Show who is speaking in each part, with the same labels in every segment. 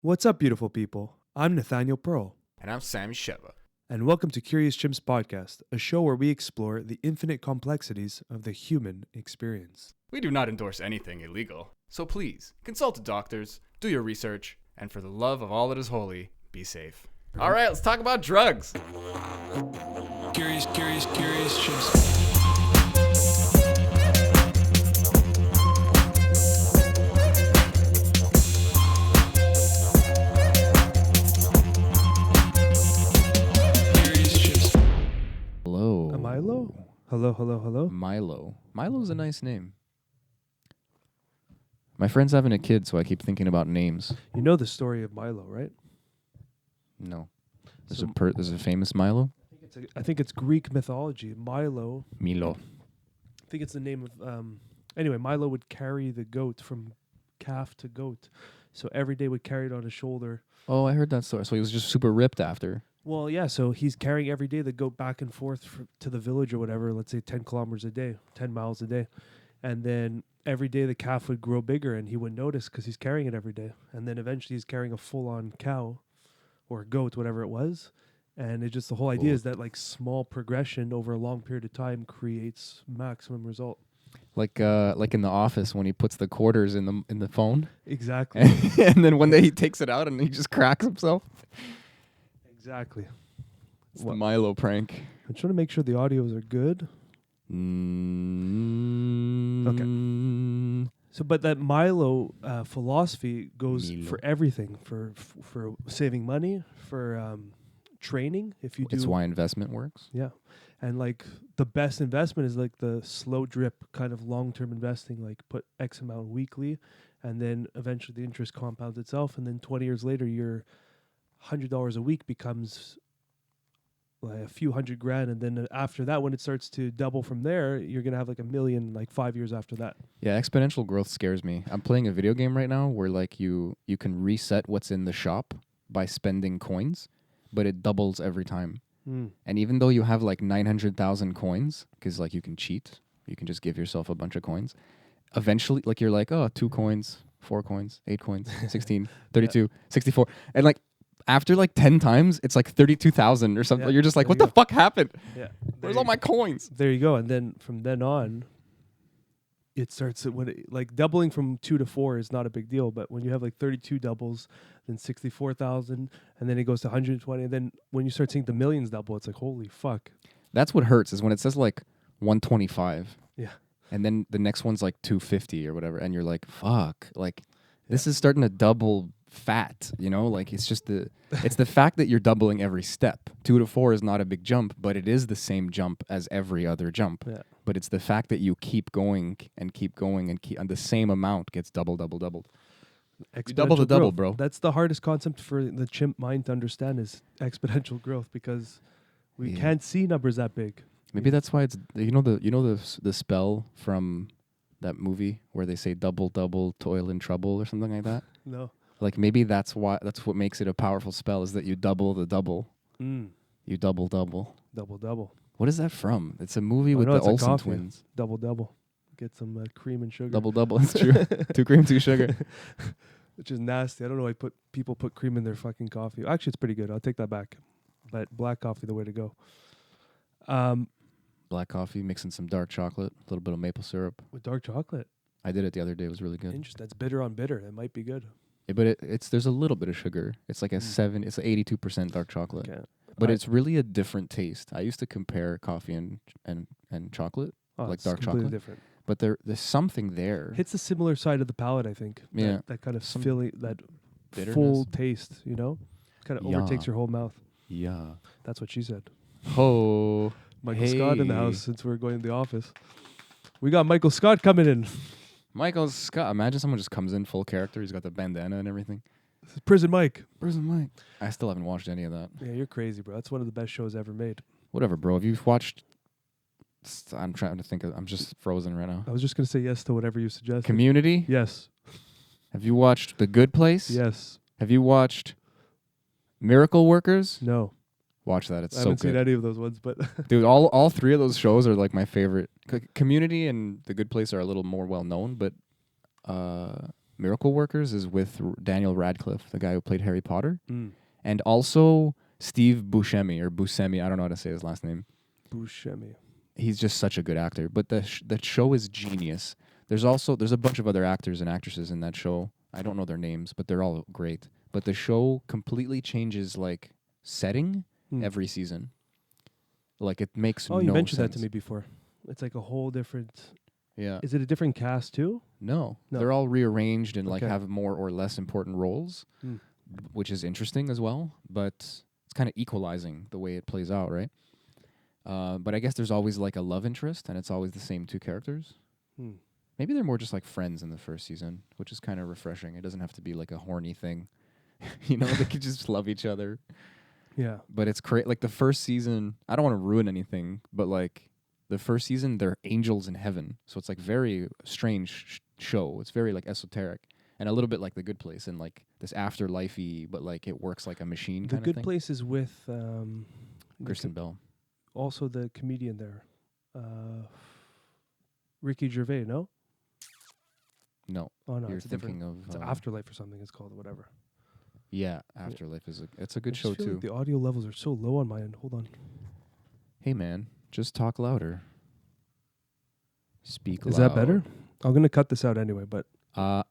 Speaker 1: What's up, beautiful people? I'm Nathaniel Pearl,
Speaker 2: And I'm Sammy Sheva.
Speaker 1: and welcome to Curious Chimps Podcast, a show where we explore the infinite complexities of the human experience.
Speaker 2: We do not endorse anything illegal, so please consult doctors, do your research, and for the love of all that is holy, be safe. All right, let's talk about drugs.
Speaker 3: Curious Chimps.
Speaker 2: Hello.
Speaker 1: Milo? Hello.
Speaker 2: Milo. Milo's a nice name. My friend's having a kid, so I keep thinking about names.
Speaker 1: You know the story of Milo, right?
Speaker 2: No.
Speaker 1: So-
Speaker 2: There's a famous Milo?
Speaker 1: I think it's Greek mythology. Milo,
Speaker 2: Milo.
Speaker 1: I think it's the name of... Anyway, Milo would carry the goat from calf to goat. So every day would carry it on his shoulder.
Speaker 2: Oh, I heard that story. So he was just super ripped after.
Speaker 1: Well, yeah, so he's carrying every day the goat back and forth to the village or whatever, let's say 10 kilometers a day, 10 miles a day. And then every day the calf would grow bigger and he wouldn't notice because he's carrying it every day. And then eventually he's carrying a full-on cow or goat, whatever it was. And it just, the whole idea is that like small progression over a long period of time creates maximum result.
Speaker 2: Like in The Office when he puts the quarters in the phone.
Speaker 1: Exactly.
Speaker 2: And then one day he takes it out and he just cracks himself.
Speaker 1: Exactly.
Speaker 2: It's the Milo prank.
Speaker 1: I'm trying to make sure the audios are good. Okay. So, but that Milo philosophy goes
Speaker 2: Milo.
Speaker 1: for everything, for saving money, for training. If you do,
Speaker 2: It's why investment works.
Speaker 1: yeah, and like the best investment is like the slow drip kind of long-term investing. Like put X amount weekly, and then eventually the interest compounds itself, and then 20 years later, your $100 a week becomes like a few $100,000, and then after that, when it starts to double from there, you're gonna have like $1 million like 5 years after that.
Speaker 2: Yeah, exponential growth scares me. I'm playing a video game right now where like you can reset what's in the shop by spending coins, but it doubles every time. And even though you have like 900,000 coins, because like you can cheat, you can just give yourself a bunch of coins. Eventually, like you're like, oh, 2 coins, 4 coins, 8 coins, 16, 32, 64, and like after like 10 times, it's like 32,000 or something.
Speaker 1: Yeah,
Speaker 2: You're just like,
Speaker 1: there
Speaker 2: what
Speaker 1: you
Speaker 2: the fuck happened?
Speaker 1: Yeah,
Speaker 2: Where's all my coins?
Speaker 1: There you go. And then from then on, it starts when it, like doubling from 2 to 4 is not a big deal. But when you have like 32 doubles, then 64,000, and then it goes to 120, and then when you start seeing the millions double, it's like holy fuck.
Speaker 2: That's what hurts is when it says like 125.
Speaker 1: Yeah.
Speaker 2: And then the next one's like 250 or whatever, and you're like, fuck, like this is starting to double fat, you know? Like it's just it's the fact that you're doubling every step. 2 to 4 is not a big jump, but it is the same jump as every other jump.
Speaker 1: Yeah.
Speaker 2: But it's the fact that you keep going and the same amount gets doubled. You double the
Speaker 1: Exponential
Speaker 2: double,
Speaker 1: growth.
Speaker 2: bro.
Speaker 1: That's the hardest concept for the chimp mind to understand is exponential growth, because we
Speaker 2: Yeah.
Speaker 1: can't see numbers that big.
Speaker 2: Maybe that's why it's the spell from that movie where they say double, toil and trouble or something like that.
Speaker 1: No.
Speaker 2: Like maybe that's what makes it a powerful spell is that you double the double. You double.
Speaker 1: Double.
Speaker 2: What is that from? It's a movie with
Speaker 1: no,
Speaker 2: the
Speaker 1: it's a
Speaker 2: Olsen
Speaker 1: coffee.
Speaker 2: twins.
Speaker 1: Double. Get some cream and sugar.
Speaker 2: Double. That's true. 2 cream, 2 sugar.
Speaker 1: Which is nasty. I don't know why people put cream in their fucking coffee. Actually, it's pretty good. I'll take that back. But black coffee, the way to go.
Speaker 2: Black coffee, mixing some dark chocolate, a little bit of maple syrup.
Speaker 1: With dark chocolate.
Speaker 2: I did it the other day. It was really good.
Speaker 1: Interesting. That's bitter on bitter. It might be good.
Speaker 2: Yeah, but there's a little bit of sugar. It's like it's 82% dark chocolate.
Speaker 1: Okay.
Speaker 2: But it's really a different taste. I used to compare coffee and chocolate, like
Speaker 1: it's
Speaker 2: dark
Speaker 1: completely
Speaker 2: chocolate.
Speaker 1: different.
Speaker 2: But there's something there.
Speaker 1: Hits the similar side of the palate, I think.
Speaker 2: Yeah.
Speaker 1: That kind of
Speaker 2: Some
Speaker 1: filling, that
Speaker 2: bitterness.
Speaker 1: full taste, you know? Kind of
Speaker 2: Yeah.
Speaker 1: overtakes your whole mouth.
Speaker 2: Yeah.
Speaker 1: That's what she said.
Speaker 2: Oh.
Speaker 1: Michael Scott in the
Speaker 2: Hey.
Speaker 1: house since we're going to the office. We got Michael Scott coming in.
Speaker 2: Michael Scott. Imagine someone just comes in full character. He's got the bandana and everything.
Speaker 1: This is Prison Mike.
Speaker 2: Prison Mike. I still haven't watched any of that.
Speaker 1: Yeah, you're crazy, bro. That's one of the best shows ever made.
Speaker 2: Whatever, bro. If you've watched... I'm trying to think. I'm just frozen right now.
Speaker 1: I was just going to say yes to whatever you suggested.
Speaker 2: Community?
Speaker 1: Yes.
Speaker 2: Have you watched The Good Place?
Speaker 1: Yes.
Speaker 2: Have you watched Miracle Workers?
Speaker 1: No.
Speaker 2: Watch that. It's
Speaker 1: I
Speaker 2: so
Speaker 1: haven't seen
Speaker 2: good.
Speaker 1: any of those ones, but
Speaker 2: Dude, all 3 of those shows are like my favorite. Community and The Good Place are a little more well known, but Miracle Workers is with Daniel Radcliffe, the guy who played Harry Potter,
Speaker 1: Mm.
Speaker 2: and also Steve Buscemi or Buscemi. I don't know how to say his last name.
Speaker 1: Buscemi.
Speaker 2: He's just such a good actor. But the show is genius. There's a bunch of other actors and actresses in that show. I don't know their names, but they're all great. But the show completely changes like setting every season. Like it makes no sense.
Speaker 1: Oh, you mentioned that to me before. It's like a whole different.
Speaker 2: Yeah.
Speaker 1: Is it a different cast too?
Speaker 2: No. They're all rearranged and like have more or less important roles, which is interesting as well. But it's kind of equalizing the way it plays out, right? But I guess there's always like a love interest, and it's always the same two characters. Maybe they're more just like friends in the first season, which is kind of refreshing. It doesn't have to be like a horny thing. You know, they could just love each other.
Speaker 1: Yeah.
Speaker 2: But it's like the first season, I don't want to ruin anything, but like the first season, they're angels in heaven. So it's like very strange show. It's very like esoteric and a little bit like The Good Place and like this afterlife-y, but like it works like a machine
Speaker 1: The
Speaker 2: kind of
Speaker 1: Good
Speaker 2: thing.
Speaker 1: Place is with
Speaker 2: Kristen Bell.
Speaker 1: Also the comedian there. Ricky Gervais, no?
Speaker 2: No.
Speaker 1: Oh no,
Speaker 2: You're
Speaker 1: it's a different.
Speaker 2: thinking of
Speaker 1: It's Afterlife or something. It's called whatever.
Speaker 2: Yeah, Afterlife is it's a good
Speaker 1: I just
Speaker 2: show
Speaker 1: feel
Speaker 2: too.
Speaker 1: like the audio levels are so low on my end. Hold on.
Speaker 2: Hey man, just talk louder. Speak
Speaker 1: Is
Speaker 2: loud.
Speaker 1: that better? I'm gonna cut this out anyway. But
Speaker 2: Hello.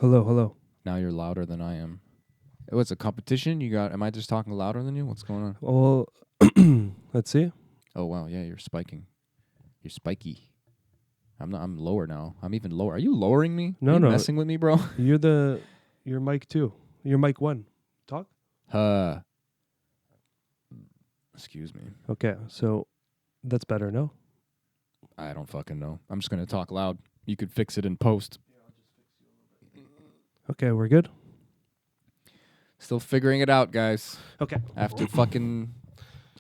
Speaker 1: hello.
Speaker 2: Now you're louder than I am. What's a competition? Am I just talking louder than you? What's going on?
Speaker 1: Well, let's see.
Speaker 2: Oh wow, yeah, you're spiking. You're spiky. I'm lower now. I'm even lower. Are you lowering me?
Speaker 1: No,
Speaker 2: Are you
Speaker 1: no.
Speaker 2: messing with me, bro?
Speaker 1: You're mic 2. You're mic 1. Talk.
Speaker 2: Excuse me.
Speaker 1: Okay, so that's better, no?
Speaker 2: I don't fucking know. I'm just gonna talk loud. You could fix it in post.
Speaker 1: Okay, we're good.
Speaker 2: Still figuring it out, guys.
Speaker 1: Okay.
Speaker 2: After fucking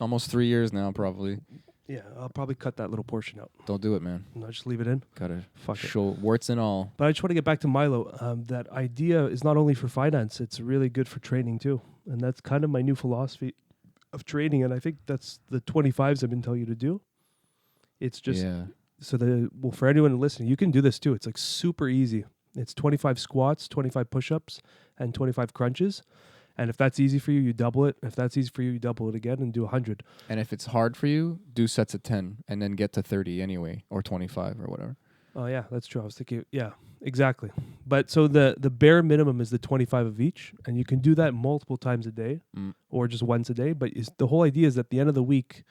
Speaker 2: almost 3 years now, probably.
Speaker 1: Yeah, I'll probably cut that little portion out.
Speaker 2: Don't do it, man.
Speaker 1: No, just leave it in.
Speaker 2: Gotta
Speaker 1: Fuck it.
Speaker 2: show warts and all.
Speaker 1: But I just want to get back to Milo. That idea is not only for finance; it's really good for training too. And that's kind of my new philosophy of training. And I think that's the 25s I've been telling you to do. It's just for anyone listening, you can do this too. It's like super easy. It's 25 squats, 25 push-ups, and 25 crunches. And if that's easy for you, you double it. If that's easy for you, you double it again and do 100.
Speaker 2: And if it's hard for you, do sets of 10 and then get to 30 anyway, or 25 or whatever.
Speaker 1: Oh, yeah, that's true. I was thinking, yeah, exactly. But so the bare minimum is the 25 of each, and you can do that multiple times a day or just once a day. But the whole idea is at the end of the week,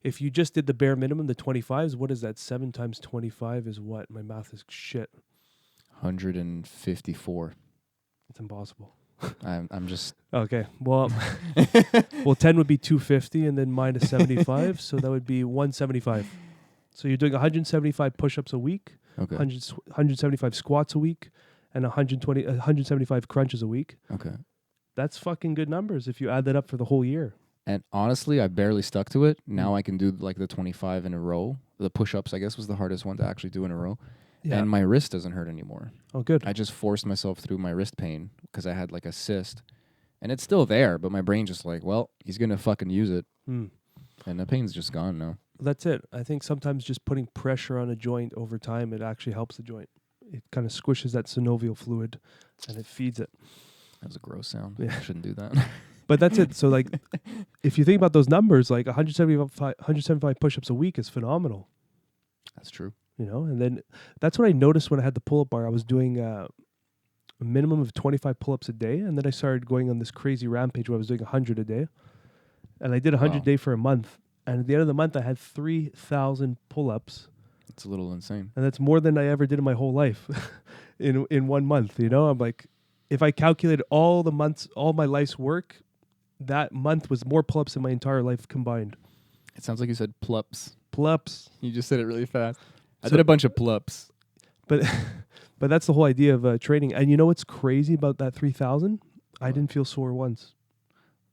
Speaker 1: if you just did the bare minimum, the 25s, what is that? 7 times 25 is what? My math is shit.
Speaker 2: 154.
Speaker 1: It's impossible.
Speaker 2: I'm just...
Speaker 1: Okay, well, 10 would be 250 and then minus 75, so that would be 175. So you're doing 175 push-ups a week,
Speaker 2: Okay.
Speaker 1: 175 squats a week, and 175 crunches a week.
Speaker 2: Okay.
Speaker 1: That's fucking good numbers if you add that up for the whole year.
Speaker 2: And honestly, I barely stuck to it. Now I can do like the 25 in a row. The push-ups, I guess, was the hardest one to actually do in a row.
Speaker 1: Yeah.
Speaker 2: And my wrist doesn't hurt anymore.
Speaker 1: Oh, good.
Speaker 2: I just forced myself through my wrist pain because I had like a cyst. And it's still there, but my brain just like, well, he's going to fucking use it. And the pain's just gone now.
Speaker 1: That's it. I think sometimes just putting pressure on a joint over time, it actually helps the joint. It kind of squishes that synovial fluid and it feeds it.
Speaker 2: That was a gross sound.
Speaker 1: Yeah.
Speaker 2: I shouldn't do that.
Speaker 1: But that's it. So like, if you think about those numbers, like 175 push-ups a week is phenomenal.
Speaker 2: That's true.
Speaker 1: You know, and then that's what I noticed when I had the pull-up bar. I was doing a minimum of 25 pull-ups a day, and then I started going on this crazy rampage where I was doing 100 a day. And I did 100 a day for a month. And at the end of the month, I had 3,000 pull-ups.
Speaker 2: It's a little insane.
Speaker 1: And that's more than I ever did in my whole life in 1 month. You know, I'm like, if I calculated all my life's work, that month was more pull-ups than my entire life combined.
Speaker 2: It sounds like you said plups.
Speaker 1: Pull-ups.
Speaker 2: You just said it really fast. I
Speaker 1: So-
Speaker 2: did a bunch of plups.
Speaker 1: But that's the whole idea of training. And you know what's crazy about that 3,000? I didn't feel sore once.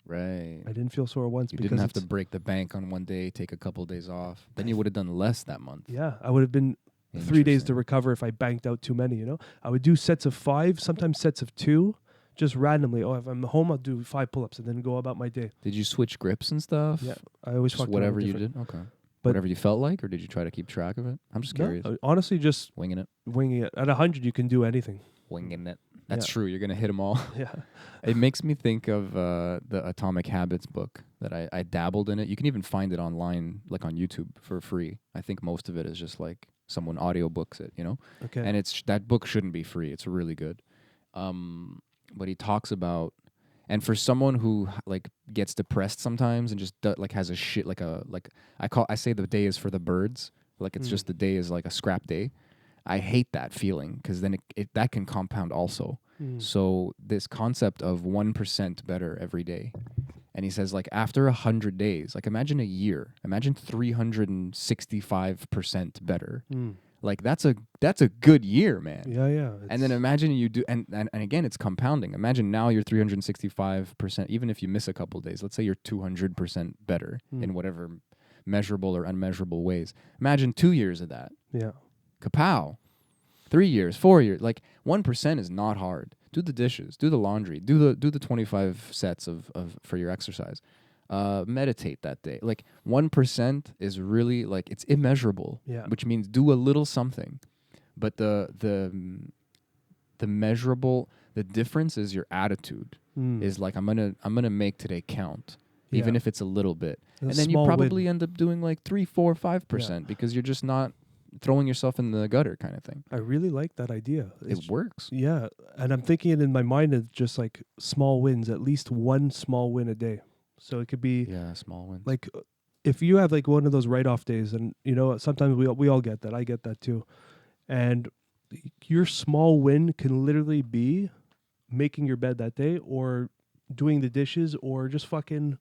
Speaker 2: Right.
Speaker 1: I didn't feel sore once
Speaker 2: You
Speaker 1: because
Speaker 2: didn't have to break the bank on one day, take a couple days off. Then you would have done less that month.
Speaker 1: Yeah, I would have been 3 days to
Speaker 2: Interesting.
Speaker 1: recover if I banked out too many, you know? I would do sets of 5, sometimes sets of 2, just randomly. Oh, if I'm home, I'll do 5 pull-ups and then go about my day.
Speaker 2: Did you switch grips and stuff?
Speaker 1: Yeah, I always
Speaker 2: Just
Speaker 1: fucked
Speaker 2: whatever
Speaker 1: around
Speaker 2: you
Speaker 1: different.
Speaker 2: did? Okay.
Speaker 1: But-
Speaker 2: Whatever you felt like, or did you try to keep track of it? I'm just
Speaker 1: No,
Speaker 2: curious.
Speaker 1: honestly, just
Speaker 2: Winging it.
Speaker 1: winging it. At 100, you can do anything.
Speaker 2: winging it. That's
Speaker 1: Yeah.
Speaker 2: true. You're gonna hit them all.
Speaker 1: Yeah.
Speaker 2: It makes me think of the Atomic Habits book that I dabbled in it. You can even find it online, like on YouTube for free. I think most of it is just like someone audiobooks it, you know?
Speaker 1: Okay.
Speaker 2: And that book shouldn't be free. It's really good. But he talks about, and for someone who like gets depressed sometimes and just like has a shit like I say the day is for the birds. Like it's just the day is like a scrap day. I hate that feeling because then that can compound also. So this concept of 1% better every day. And he says like after 100 days, like imagine a year, imagine 365% better. Like that's a good year, man.
Speaker 1: Yeah.
Speaker 2: And then imagine you do, and again, it's compounding. Imagine now you're 365%, even if you miss a couple days. Let's say you're 200% better in whatever measurable or unmeasurable ways. Imagine 2 years of that.
Speaker 1: Yeah.
Speaker 2: Kapow. 3 years, 4 years. Like 1% is not hard. Do the dishes, do the laundry, do the 25 sets of for your exercise. Meditate that day. Like 1% is really like it's immeasurable.
Speaker 1: Yeah.
Speaker 2: Which means do a little something. But the measurable, the difference is your attitude. Is like I'm gonna make today count, even if it's a little bit. And then you probably end up doing like 3, 4, 5% because you're just not throwing yourself in the gutter kind of thing.
Speaker 1: I really like that idea.
Speaker 2: It works.
Speaker 1: Yeah, and I'm thinking it in my mind of just like small wins, at least one small win a day. So it could be
Speaker 2: Small wins.
Speaker 1: like if you have like one of those write-off days, and you know sometimes we all get that. I get that too, and your small win can literally be making your bed that day, or doing the dishes, or just fucking,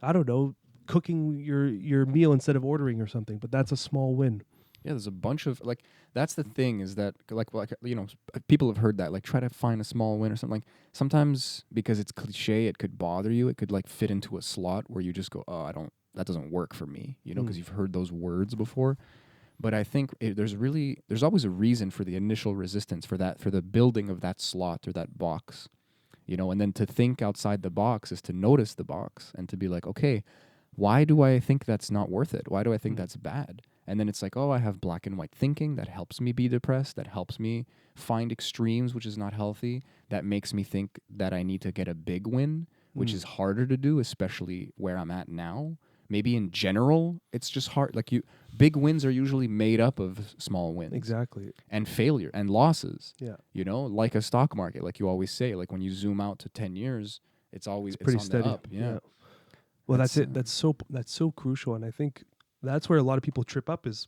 Speaker 1: I don't know, cooking your meal instead of ordering or something. But that's a small win.
Speaker 2: Yeah, there's a bunch of like that's the thing is that like you know people have heard that like try to find a small win or something. Like sometimes because it's cliche, it could bother you. It could like fit into a slot where you just go, oh, that doesn't work for me, you know, because you've heard those words before. But I think there's always a reason for the initial resistance for the building of that slot or that box, you know. And then to think outside the box is to notice the box and to be like, okay, why do I think that's not worth it? Why do I think that's bad? And then it's like, oh, I have black and white thinking that helps me be depressed, that helps me find extremes, which is not healthy, that makes me think that I need to get a big win, which is harder to do, especially where I'm at now. Maybe in general, it's just hard. Like big wins are usually made up of small wins.
Speaker 1: Exactly.
Speaker 2: And failure and losses.
Speaker 1: Yeah.
Speaker 2: You know, like a stock market, like you always say, like when you zoom out to 10 years, it's
Speaker 1: pretty
Speaker 2: on
Speaker 1: steady.
Speaker 2: the up. Yeah.
Speaker 1: Well, that's it. That's so crucial, and I think that's where a lot of people trip up is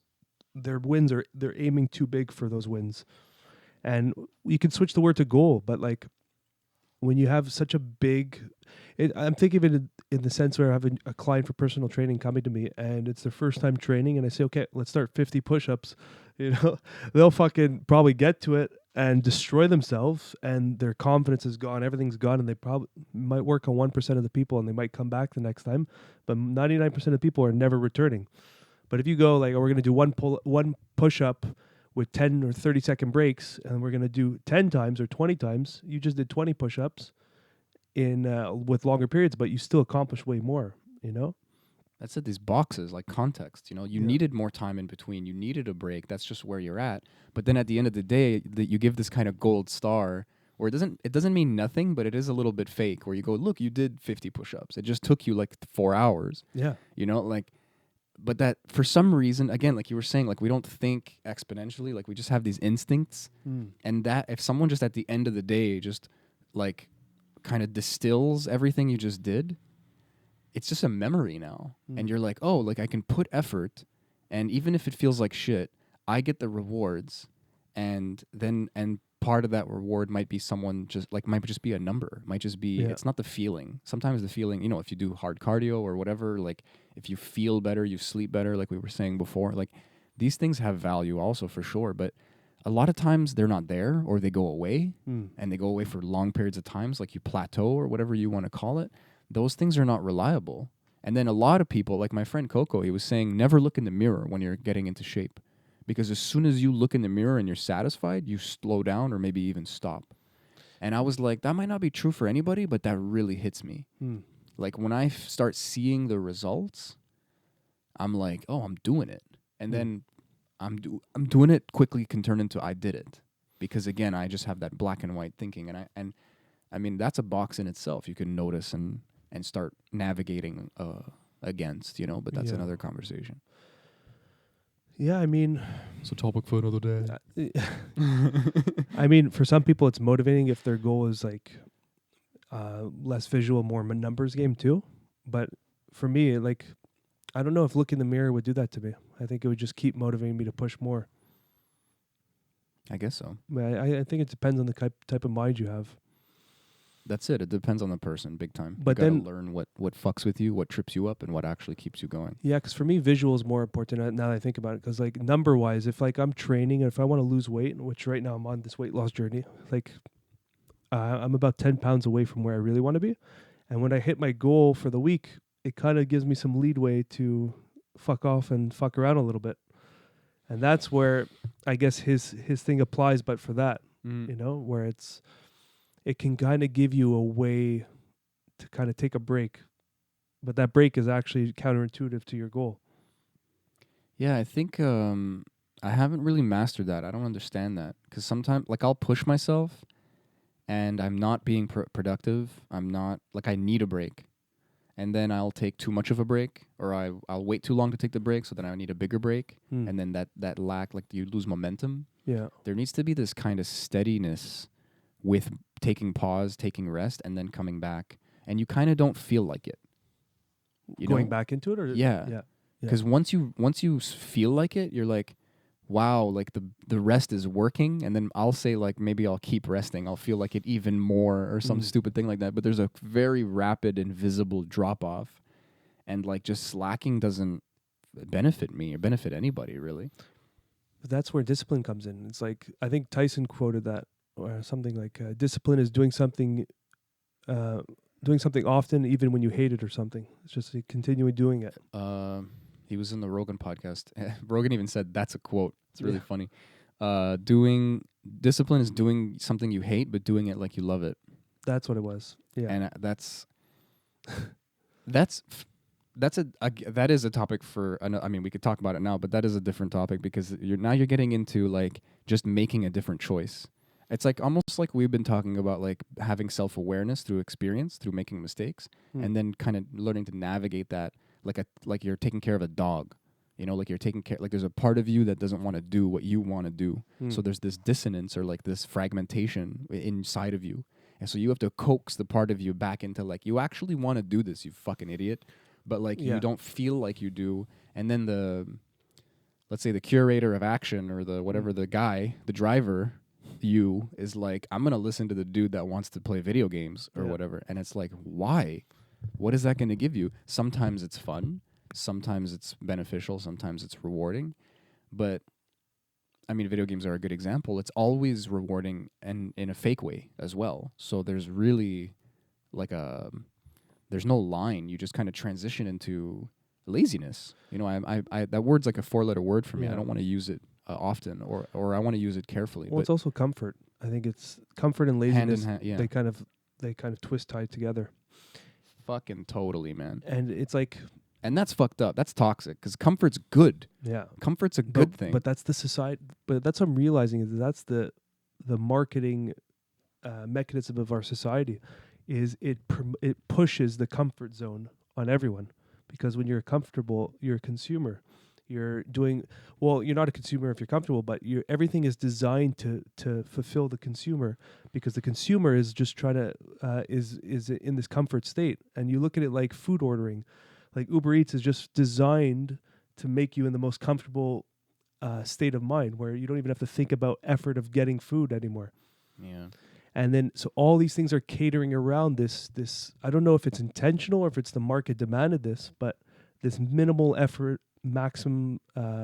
Speaker 1: their wins they're aiming too big for those wins. And you can switch the word to goal, but like when you have such a big, I'm thinking of it in the sense where I have a client for personal training coming to me and it's their first time training and I say, okay, let's start 50 push-ups. You know, they'll fucking probably get to it and destroy themselves and their confidence is gone. Everything's gone and they probably might work on 1% of the people and they might come back the next time. But 99% of people are never returning. But if you go like, oh, we're going to do one push-up with 10 or 30-second breaks, and we're going to do 10 times or 20 times, you just did 20 push-ups with longer periods, but you still accomplished way more, you know?
Speaker 2: That's it, these boxes, like context, you know? You needed more time in between. You needed a break. That's just where you're at. But then at the end of the day, you give this kind of gold star where it doesn't mean nothing, but it is a little bit fake, where you go, look, you did 50 push-ups. It just took you like 4 hours.
Speaker 1: Yeah.
Speaker 2: You know, like... But that, for some reason, again, like you were saying, like we don't think exponentially, like we just have these instincts. And that, if someone just at the end of the day just like kind of distills everything you just did, it's just a memory now. And you're like, oh, like I can put effort, and even if it feels like shit, I get the rewards, and part of that reward might be might just be a number. Might just be, it's not the feeling. Sometimes the feeling, you know, if you do hard cardio or whatever, like if you feel better, you sleep better, like we were saying before, like these things have value also for sure. But a lot of times they're not there or they go away and they go away for long periods of times, like you plateau or whatever you want to call it. Those things are not reliable. And then a lot of people, like my friend Coco, he was saying, never look in the mirror when you're getting into shape. Because as soon as you look in the mirror and you're satisfied, you slow down or maybe even stop. And I was like, that might not be true for anybody, but that really hits me. Like when I start seeing the results, I'm like, oh, I'm doing it. And then I'm doing it quickly can turn into I did it. because again, I just have that black and white thinking, and I mean that's a box in itself. You can notice and start navigating against, but that's
Speaker 1: Yeah.
Speaker 2: another conversation.
Speaker 1: Yeah, I mean,
Speaker 2: It's a topic for another day.
Speaker 1: I mean, for some people, it's motivating if their goal is like less visual, more numbers game too. But for me, like, I don't know if looking in the mirror would do that to me. I think it would just keep motivating me to push more.
Speaker 2: I guess so.
Speaker 1: But I think it depends on the type of mind you have.
Speaker 2: That's it. It depends on the person, big time.
Speaker 1: But
Speaker 2: you gotta
Speaker 1: then-
Speaker 2: learn what fucks with you, what trips you up, and what actually keeps you going.
Speaker 1: Yeah, because for me, visual is more important now that I think about it. Because like number wise, if like I'm training and if I want to lose weight, which right now I'm on this weight loss journey, like I'm about 10 pounds away from where I really want to be. And when I hit my goal for the week, it kind of gives me some leadway to fuck off and fuck around a little bit. And that's where I guess his thing applies, but for that, where it can kind of give you a way to kind of take a break. But that break is actually counterintuitive to your goal.
Speaker 2: Yeah, I think I haven't really mastered that. I don't understand that. Because sometimes, like, I'll push myself and I'm not being productive. I'm not, like, I need a break. And then I'll take too much of a break, or I'll wait too long to take the break, so then I need a bigger break. And then that lack, like, you lose momentum.
Speaker 1: Yeah.
Speaker 2: There needs to be this kind of steadiness with taking pause, taking rest, and then coming back. And you kind of don't feel like it.
Speaker 1: Going back into it? Or
Speaker 2: Yeah.
Speaker 1: Yeah.
Speaker 2: Because once you feel like it, you're like, wow, like the rest is working. And then I'll say, like, maybe I'll keep resting. I'll feel like it even more or some stupid thing like that. But there's a very rapid and visible drop off. And like just slacking doesn't benefit me or benefit anybody, really.
Speaker 1: But that's where discipline comes in. It's like, I think Tyson quoted that, or something like, discipline is doing something often, even when you hate it or something. It's just continuing doing it.
Speaker 2: He was in the Rogan podcast. Rogan even said that's a quote. It's really
Speaker 1: Yeah.
Speaker 2: funny. Discipline is doing something you hate, but doing it like you love it.
Speaker 1: That's what it was. Yeah.
Speaker 2: And that is a topic for. I mean, we could talk about it now, but that is a different topic because you're getting into like just making a different choice. It's like almost like we've been talking about, like having self-awareness through experience, through making mistakes, and then kind of learning to navigate that like you're taking care of a dog. Like you're taking care, like there's a part of you that doesn't want to do what you want to do. So there's this dissonance or like this fragmentation inside of you. And so you have to coax the part of you back into like, you actually want to do this, you fucking idiot. But like you don't feel like you do. And then let's say the curator of action or the whatever, the driver, you is like, I'm going to listen to the dude that wants to play video games or whatever. And it's like, why? What is that going to give you? Sometimes it's fun. Sometimes it's beneficial. Sometimes it's rewarding. But I mean, video games are a good example. It's always rewarding and in a fake way as well. So there's really like there's no line. You just kind of transition into laziness. I that word's like a 4-letter word for me.
Speaker 1: Yeah.
Speaker 2: I don't want to use it often, or I want to use it carefully.
Speaker 1: Well, it's also comfort. I think it's comfort and laziness.
Speaker 2: Hand in hand, yeah.
Speaker 1: They kind of twist tied together.
Speaker 2: Fucking totally, man.
Speaker 1: And it's like,
Speaker 2: and that's fucked up. That's toxic because comfort's good.
Speaker 1: yeah,
Speaker 2: Comfort's a good thing.
Speaker 1: But that's the society. But that's what I'm realizing is that's the marketing mechanism of our society. Is it pushes the comfort zone on everyone, because when you're comfortable, you're a consumer. You're not a consumer if you're comfortable, but everything is designed to fulfill the consumer, because the consumer is just trying to is in this comfort state. And you look at it like food ordering, like Uber Eats is just designed to make you in the most comfortable state of mind, where you don't even have to think about effort of getting food anymore.
Speaker 2: Yeah.
Speaker 1: And then, so all these things are catering around this, I don't know if it's intentional or if it's the market demanded this, but this minimal effort, maximum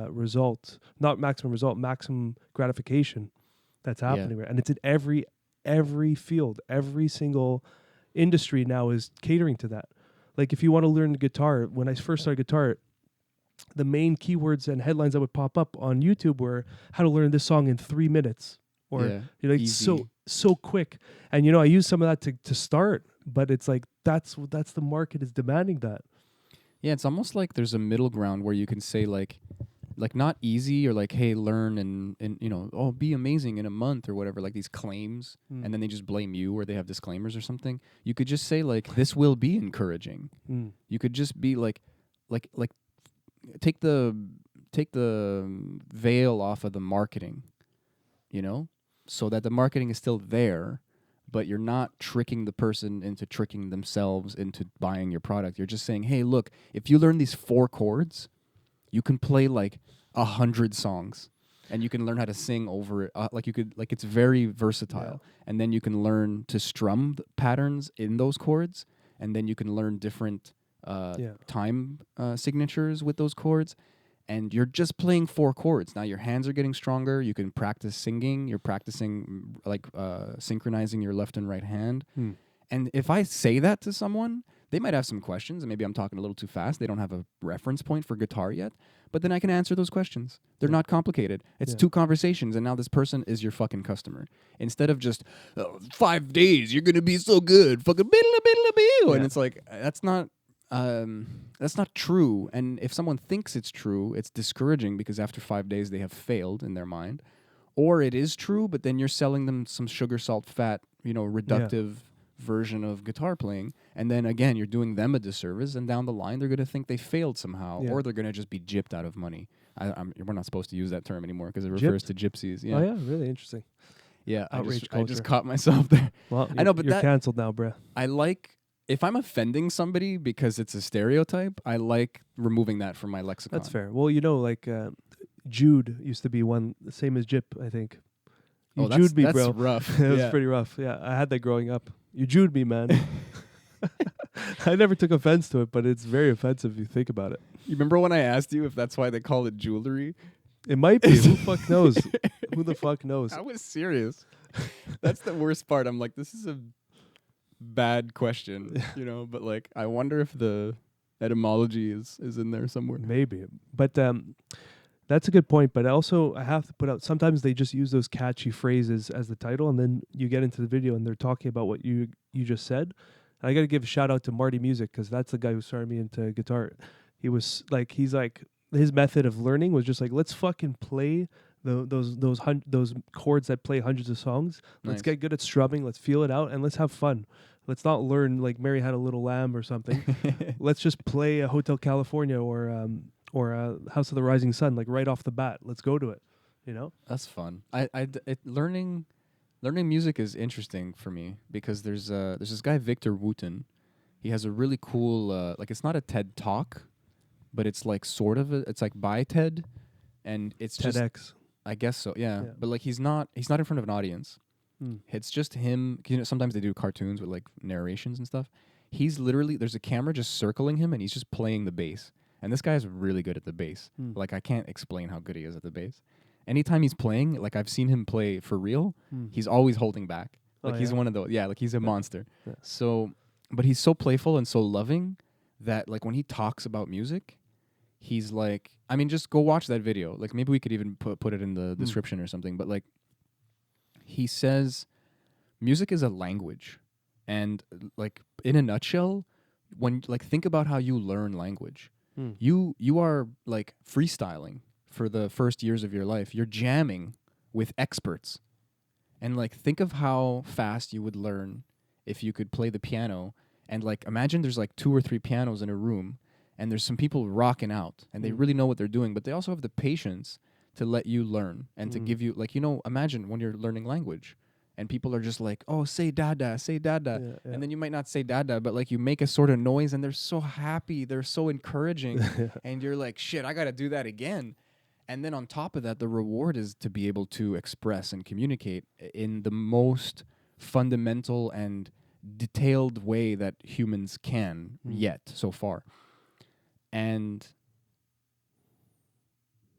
Speaker 1: result, not maximum result, maximum gratification that's happening. Right? And it's in every field, every single industry now is catering to that. Like if you want to learn the guitar, when I first started guitar, the main keywords and headlines that would pop up on YouTube were how to learn this song in 3 minutes. Or so quick. And I use some of that to start, but it's like that's the market is demanding that.
Speaker 2: Yeah, it's almost like there's a middle ground where you can say like like not easy or like, hey, learn and oh, be amazing in a month or whatever, like these claims, and then they just blame you or they have disclaimers or something. You could just say like, this will be encouraging. You could just be like take the veil off of the marketing, so that the marketing is still there, but you're not tricking the person into tricking themselves into buying your product. You're just saying, hey, look, if you learn these 4 chords, you can play like 100 songs, and you can learn how to sing over it. It's very versatile. Yeah. And then you can learn to strum patterns in those chords, and then you can learn different time signatures with those chords. And you're just playing 4 chords. Now your hands are getting stronger. You can practice singing. You're practicing synchronizing your left and right hand. And if I say that to someone, they might have some questions, and maybe I'm talking a little too fast. They don't have a reference point for guitar yet. But then I can answer those questions. They're not complicated. It's 2 conversations, and now this person is your fucking customer. Instead of just 5 days, you're gonna be so good, fucking and it's like that's not true. And if someone thinks it's true, it's discouraging because after 5 days they have failed in their mind. Or it is true, but then you're selling them some sugar, salt, fat, reductive version of guitar playing. And then again, you're doing them a disservice. And down the line, they're going to think they failed somehow. Or they're going to just be gypped out of money. We're not supposed to use that term anymore because it refers to gypsies. Yeah.
Speaker 1: Oh, yeah. Really interesting.
Speaker 2: Yeah. I just caught myself there.
Speaker 1: Well, I know, but you're canceled now, bruh.
Speaker 2: If I'm offending somebody because it's a stereotype, I like removing that from my lexicon.
Speaker 1: That's fair. Well, Jude used to be one, the same as Jip, I think. You Jude me, bro.
Speaker 2: That's rough.
Speaker 1: It was pretty rough. Yeah, I had that growing up. You Jude me, man. I never took offense to it, but it's very offensive if you think about it.
Speaker 2: You remember when I asked you if that's why they call it jewelry?
Speaker 1: It might be. Who the fuck knows? Who the fuck knows?
Speaker 2: I was serious. That's the worst part. I'm like, this is a bad question, but like, I wonder if the etymology is in there somewhere.
Speaker 1: Maybe. But that's a good point. But also, I have to put out, sometimes they just use those catchy phrases as the title, and then you get into the video and they're talking about what you just said. And I got to give a shout out to Marty Music, because that's the guy who started me into guitar. He's like, his method of learning was just like, let's fucking play those chords that play hundreds of songs. Let's get good at strumming. Let's feel it out, and let's have fun. Let's not learn like Mary Had a Little Lamb or something. Let's just play a Hotel California or House of the Rising Sun, like right off the bat. Let's go to it.
Speaker 2: That's fun. Learning music is interesting for me because there's this guy Victor Wooten. He has a really cool it's not a TED Talk, but it's like sort of it's like by TED, and it's
Speaker 1: TEDx.
Speaker 2: I guess so, yeah. But like he's not in front of an audience. It's just him. Sometimes they do cartoons with like narrations and stuff. He's literally, there's a camera just circling him, and he's just playing the bass. And this guy's really good at the bass. Like, I can't explain how good he is at the bass. Anytime he's playing, like I've seen him play for real, he's always holding back. Like he's one of those, like he's a monster. Yeah. So, but he's so playful and so loving that like when he talks about music, he's like, I mean, just go watch that video. Like maybe we could even put it in the description or something. But like, he says music is a language. And like in a nutshell, when like think about how you learn language. You are like freestyling for the first years of your life. You're jamming with experts. And like think of how fast you would learn if you could play the piano. And like imagine there's like 2 or 3 pianos in a room, and there's some people rocking out, and they really know what they're doing, but they also have the patience to let you learn and to give you like, imagine when you're learning language and people are just like, oh, say dada, say dada. Yeah. And then you might not say dada, but like you make a sort of noise and they're so happy. They're so encouraging. And you're like, shit, I got to do that again. And then on top of that, the reward is to be able to express and communicate in the most fundamental and detailed way that humans can yet so far. And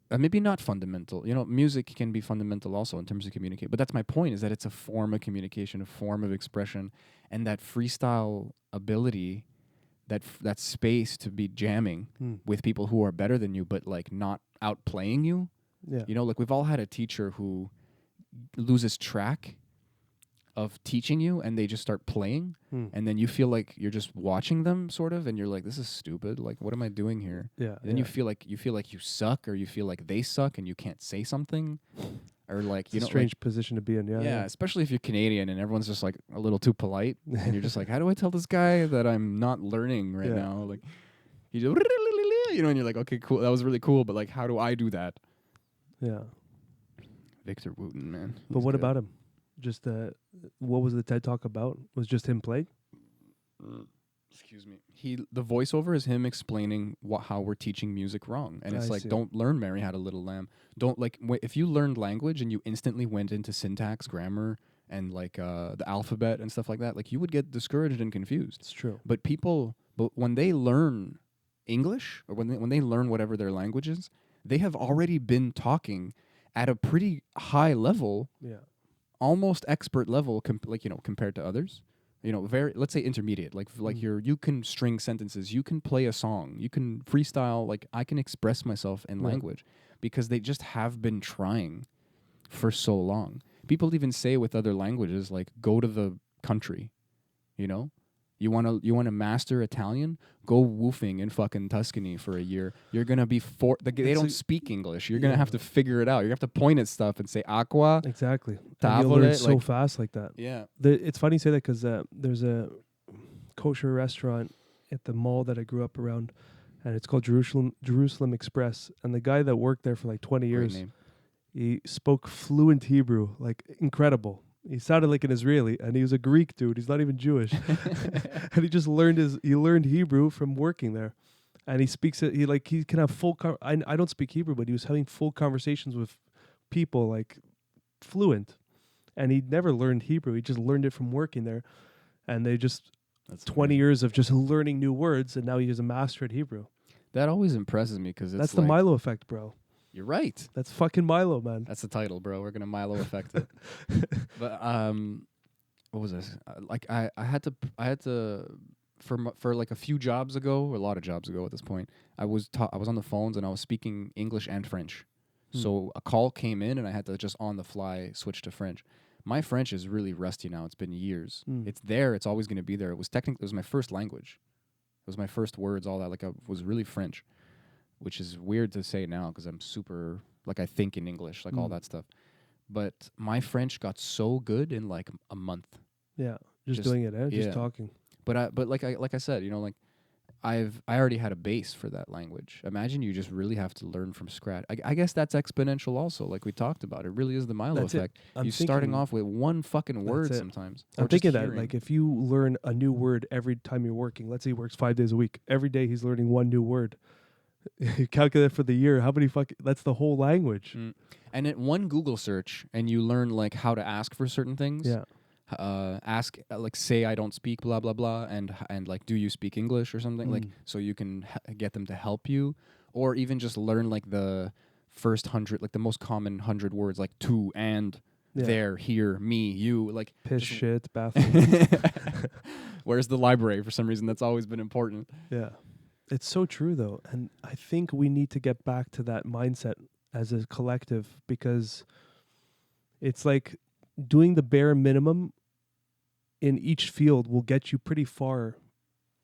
Speaker 2: maybe not fundamental. Music can be fundamental also in terms of communicate. But that's my point, is that it's a form of communication, a form of expression, and that freestyle ability, that space to be jamming with people who are better than you, but like not outplaying you. Yeah. Like we've all had a teacher who loses track of teaching you, and they just start playing, and then you feel like you're just watching them, sort of, and you're like, this is stupid. Like, what am I doing here?
Speaker 1: Yeah.
Speaker 2: And then you feel like you suck, or you feel like they suck, and you can't say something, or like
Speaker 1: It's a strange position to be in.
Speaker 2: yeah, especially if you're Canadian and everyone's just like a little too polite, and you're just like, how do I tell this guy that I'm not learning right now? Like, he just, you know, and you're like, okay, cool, that was really cool, but like, how do I do that?
Speaker 1: Yeah.
Speaker 2: Victor Wooten, man.
Speaker 1: But what about him? Just what was the TED Talk about? Was just him playing?
Speaker 2: Excuse me. The voiceover is him explaining how we're teaching music wrong, and it's
Speaker 1: I
Speaker 2: like,
Speaker 1: see.
Speaker 2: don't learn Mary Had a Little Lamb. Don't like if you learned language and you instantly went into syntax, grammar, and like the alphabet and stuff like that, like you would get discouraged and confused.
Speaker 1: It's true.
Speaker 2: But when they learn English, or when they learn whatever their language is, they have already been talking at a pretty high level, almost expert level, compared to others. You know, let's say intermediate, like you can string sentences, you can play a song, you can freestyle, like I can express myself in language, because they just have been trying for so long. People even say with other languages, like, go to the country, you know? You want to master Italian? Go woofing in fucking Tuscany for a year. You're going to be they don't speak English. You're going to have to figure it out. You have to point at stuff and say aqua.
Speaker 1: Exactly.
Speaker 2: Tavole,
Speaker 1: You'll learn so fast like that.
Speaker 2: Yeah.
Speaker 1: It's funny you say that, because there's a kosher restaurant at the mall that I grew up around, and it's called Jerusalem Express. And the guy that worked there for like 20 years,
Speaker 2: Great name.
Speaker 1: he spoke fluent Hebrew, like incredible. He sounded like an Israeli, and he was a Greek dude. He's not even Jewish. And he just learned Hebrew from working there. And he speaks it. He can have full. I don't speak Hebrew, but he was having full conversations with people, like fluent. And he never learned Hebrew. He just learned it from working there. And that's 20 years of just learning new words, and now he is a master at Hebrew.
Speaker 2: That always impresses me, because
Speaker 1: that's the Milo effect, bro.
Speaker 2: You're right.
Speaker 1: That's fucking Milo, man.
Speaker 2: That's the title, bro. We're gonna Milo affect it. But what was this? I had to for like a few jobs ago, or a lot of jobs ago at this point. I was on the phones, and I was speaking English and French. So a call came in, and I had to just on the fly switch to French. My French is really rusty now. It's been years. It's there. It's always going to be there. It was my first language. It was my first words, all that. Like, I was really French, which is weird to say now, because I'm super, like, I think in English, like all that stuff. But my French got so good in like a month.
Speaker 1: Yeah, just doing it, just talking.
Speaker 2: But like I said, you know, like I already had a base for that language. Imagine you just really have to learn from scratch. I guess that's exponential also, like we talked about. It really is the Milo effect. You're starting off with one fucking word sometimes.
Speaker 1: I'm thinking that, like, if you learn a new word every time you're working, let's say he works 5 days a week, every day he's learning one new word. You calculate for the year, how many that's the whole language.
Speaker 2: And at one Google search, and you learn like how to ask for certain things.
Speaker 1: Yeah.
Speaker 2: Ask like, say I don't speak blah blah blah, and like, do you speak English or something, like, so you can get them to help you, or even just learn like the first 100, like the most common 100 words, like to, and, there, here, me, you, like
Speaker 1: piss, shit, bathroom.
Speaker 2: Where's the library? For some reason, that's always been important.
Speaker 1: Yeah, it's so true though, and I think we need to get back to that mindset as a collective, because it's like doing the bare minimum in each field will get you pretty far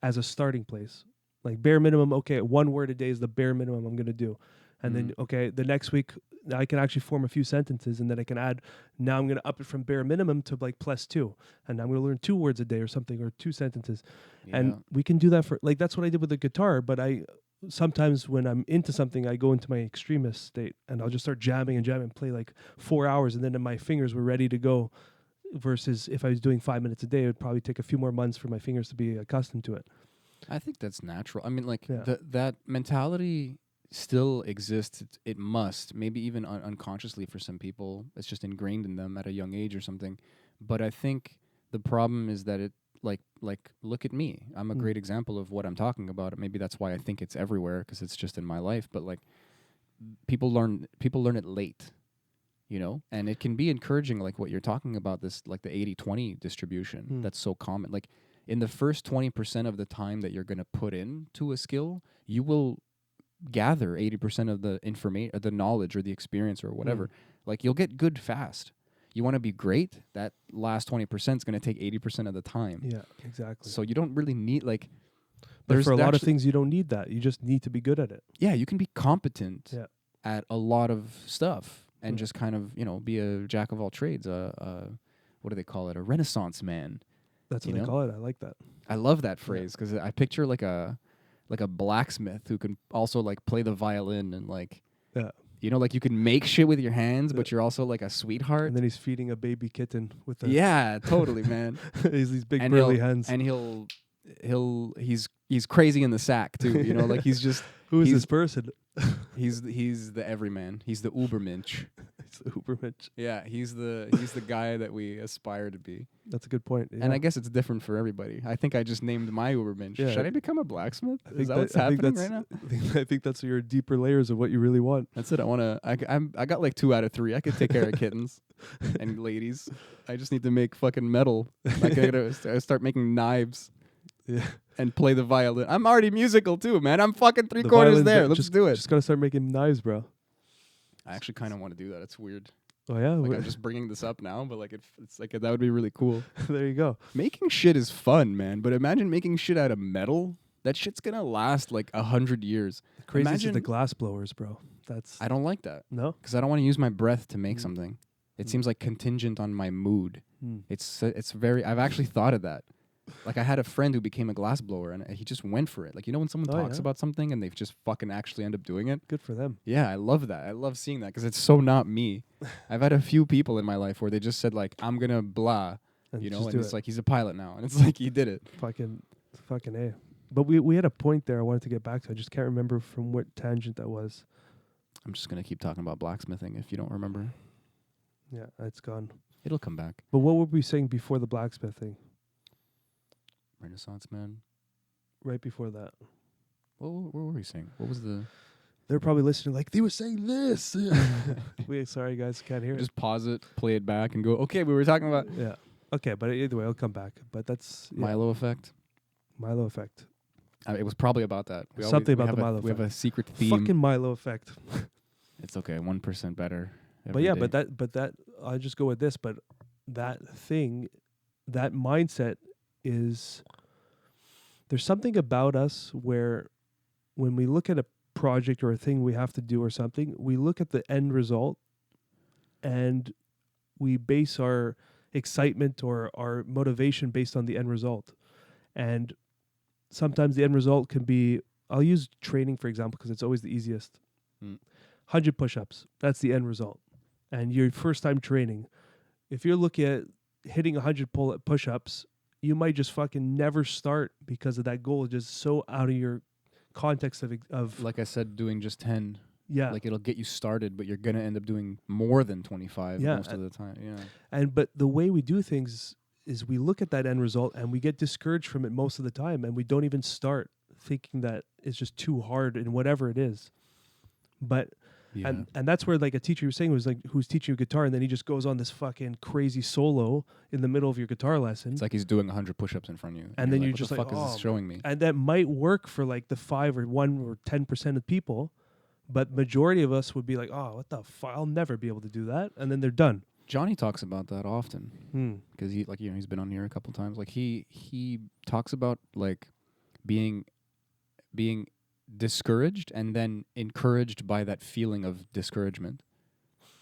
Speaker 1: as a starting place. Like, bare minimum, okay, one word a day is the bare minimum I'm going to do. And then, okay, the next week I can actually form a few sentences, and then I can add, now I'm going to up it from bare minimum to like +2. And I'm going to learn 2 words a day or something, or 2 sentences. Yeah. And we can do that for, like, that's what I did with the guitar. But sometimes when I'm into something, I go into my extremist state, and I'll just start jamming and play like 4 hours, and then my fingers were ready to go. Versus if I was doing 5 minutes a day, it would probably take a few more months for my fingers to be accustomed to it.
Speaker 2: I think that's natural. I mean, like, that mentality still exists. It must, maybe even unconsciously for some people. It's just ingrained in them at a young age or something. But I think the problem is that it, like look at me. I'm a great example of what I'm talking about. Maybe that's why I think it's everywhere, because it's just in my life. But like, people learn it late, you know, and it can be encouraging, like what you're talking about, this, like the 80-20 distribution that's so common. Like, in the first 20% of the time that you're going to put into a skill, you will gather 80% of the information, or the knowledge, or the experience, or whatever. Like, you'll get good fast. You want to be great, that last 20% is going to take 80% of the time.
Speaker 1: Yeah, exactly.
Speaker 2: So you don't really need like.
Speaker 1: But for a lot of
Speaker 2: actually-
Speaker 1: things, you don't need that. You just need to be good at it.
Speaker 2: Yeah, you can be competent
Speaker 1: Yeah.
Speaker 2: at a lot of stuff and
Speaker 1: Mm.
Speaker 2: just kind of be a jack of all trades. What do they call it? A Renaissance man.
Speaker 1: That's
Speaker 2: You
Speaker 1: what they
Speaker 2: know?
Speaker 1: call it. I like that.
Speaker 2: I love that phrase because I picture like a blacksmith who can also like play the violin and like.
Speaker 1: Yeah.
Speaker 2: Like you can make shit with your hands,
Speaker 1: Yeah.
Speaker 2: but you're also like a sweetheart.
Speaker 1: And then he's feeding a baby kitten with the
Speaker 2: Yeah, totally, man.
Speaker 1: he's these big
Speaker 2: And
Speaker 1: burly
Speaker 2: he'll-
Speaker 1: hands.
Speaker 2: And he's crazy in the sack too. Like he's just
Speaker 1: Who is
Speaker 2: he's-
Speaker 1: this person?
Speaker 2: he's the everyman. He's the Ubermensch.
Speaker 1: It's the Ubermensch.
Speaker 2: Yeah, he's the guy that we aspire to be.
Speaker 1: That's a good point. Yeah.
Speaker 2: And I guess it's different for everybody. I think I just named my Ubermensch.
Speaker 1: Yeah.
Speaker 2: Should I become a blacksmith?
Speaker 1: I think
Speaker 2: Is that what's
Speaker 1: I think
Speaker 2: happening
Speaker 1: that's-
Speaker 2: right now?
Speaker 1: I think that's your deeper layers of what you really want.
Speaker 2: That's it. I got like 2 out of 3. I could take care of kittens and ladies. I just need to make fucking metal. I gotta start making knives
Speaker 1: Yeah.
Speaker 2: and play the violin. I'm already musical too, man. I'm fucking 3
Speaker 1: The
Speaker 2: quarters
Speaker 1: violin's
Speaker 2: there.
Speaker 1: good.
Speaker 2: Let's
Speaker 1: just,
Speaker 2: do it.
Speaker 1: Just gotta start making knives, bro.
Speaker 2: I actually kind of want to do that. It's weird.
Speaker 1: Oh yeah.
Speaker 2: Like I'm just bringing this up now, but like it's like that would be really cool.
Speaker 1: There you go.
Speaker 2: Making shit is fun, man. But imagine making shit out of metal. That shit's gonna last like 100 years.
Speaker 1: The craziest is the
Speaker 2: Imagine-
Speaker 1: glass blowers, bro. That's
Speaker 2: I don't like that
Speaker 1: no.
Speaker 2: because I don't want to use my breath to make
Speaker 1: Mm.
Speaker 2: something. It
Speaker 1: Mm.
Speaker 2: seems like contingent on my mood.
Speaker 1: Hmm.
Speaker 2: It's very. I've actually thought of that. Like I had a friend who became a glass blower and he just went for it. Like when someone
Speaker 1: Oh,
Speaker 2: talks
Speaker 1: yeah.
Speaker 2: about something and they've just fucking actually end up doing it.
Speaker 1: Good for them.
Speaker 2: Yeah, I love that. I love seeing that because it's so not me. I've had a few people in my life where they just said like I'm gonna blah,
Speaker 1: And
Speaker 2: and
Speaker 1: just do
Speaker 2: it's
Speaker 1: it.
Speaker 2: like he's a pilot now, and it's like he did it.
Speaker 1: fucking A. But we had a point there I wanted to get back to. I just can't remember from what tangent that was.
Speaker 2: I'm just gonna keep talking about blacksmithing if you don't remember.
Speaker 1: Yeah, it's gone.
Speaker 2: It'll come back.
Speaker 1: But what were we saying before the blacksmith thing?
Speaker 2: Renaissance man.
Speaker 1: Right before that.
Speaker 2: What were we saying? What was the?
Speaker 1: They're probably listening like, they were saying this. Sorry, guys, can't hear it.
Speaker 2: Just pause it, play it back, and go. Okay, we were talking about
Speaker 1: Yeah. Okay, but either way, I'll come back. But that's
Speaker 2: Milo effect.
Speaker 1: Milo effect.
Speaker 2: It was probably about that.
Speaker 1: Something
Speaker 2: we
Speaker 1: about
Speaker 2: have
Speaker 1: the
Speaker 2: a-
Speaker 1: Milo
Speaker 2: We have a
Speaker 1: effect.
Speaker 2: secret theme.
Speaker 1: Fucking Milo effect.
Speaker 2: It's okay. 1% better.
Speaker 1: But yeah, but that I'll just go with this. But that thing, that mindset is, there's something about us where when we look at a project or a thing we have to do or something, we look at the end result and we base our excitement or our motivation based on the end result. And sometimes the end result can be, I'll use training for example because it's always the easiest. 100 push-ups, that's the end result. And your first time training, if you're looking at hitting 100 push-ups, you might just fucking never start because of that goal is just so out of your context of
Speaker 2: like I said, doing just 10.
Speaker 1: yeah.
Speaker 2: Like it'll get you started, but you're gonna end up doing more than 25
Speaker 1: Yeah,
Speaker 2: most of the time. Yeah.
Speaker 1: And but the way we do things is we look at that end result and we get discouraged from it most of the time, and we don't even start thinking that it's just too hard in whatever it is. But and that's where like a teacher was saying was like who's teaching you guitar, and then he just goes on this fucking crazy solo in the middle of your guitar lesson.
Speaker 2: It's like he's doing 100 push-ups in front of you,
Speaker 1: And then you're
Speaker 2: what
Speaker 1: just
Speaker 2: the
Speaker 1: like,
Speaker 2: fuck is
Speaker 1: "Oh,
Speaker 2: this showing me?
Speaker 1: And that might work for like the 5 or 1 or 10% of people, but majority of us would be like, oh, what the fuck? I'll never be able to do that. And then they're done.
Speaker 2: Johnny talks about that often because he's been on here a couple times. Like he talks about like being discouraged and then encouraged by that feeling of discouragement.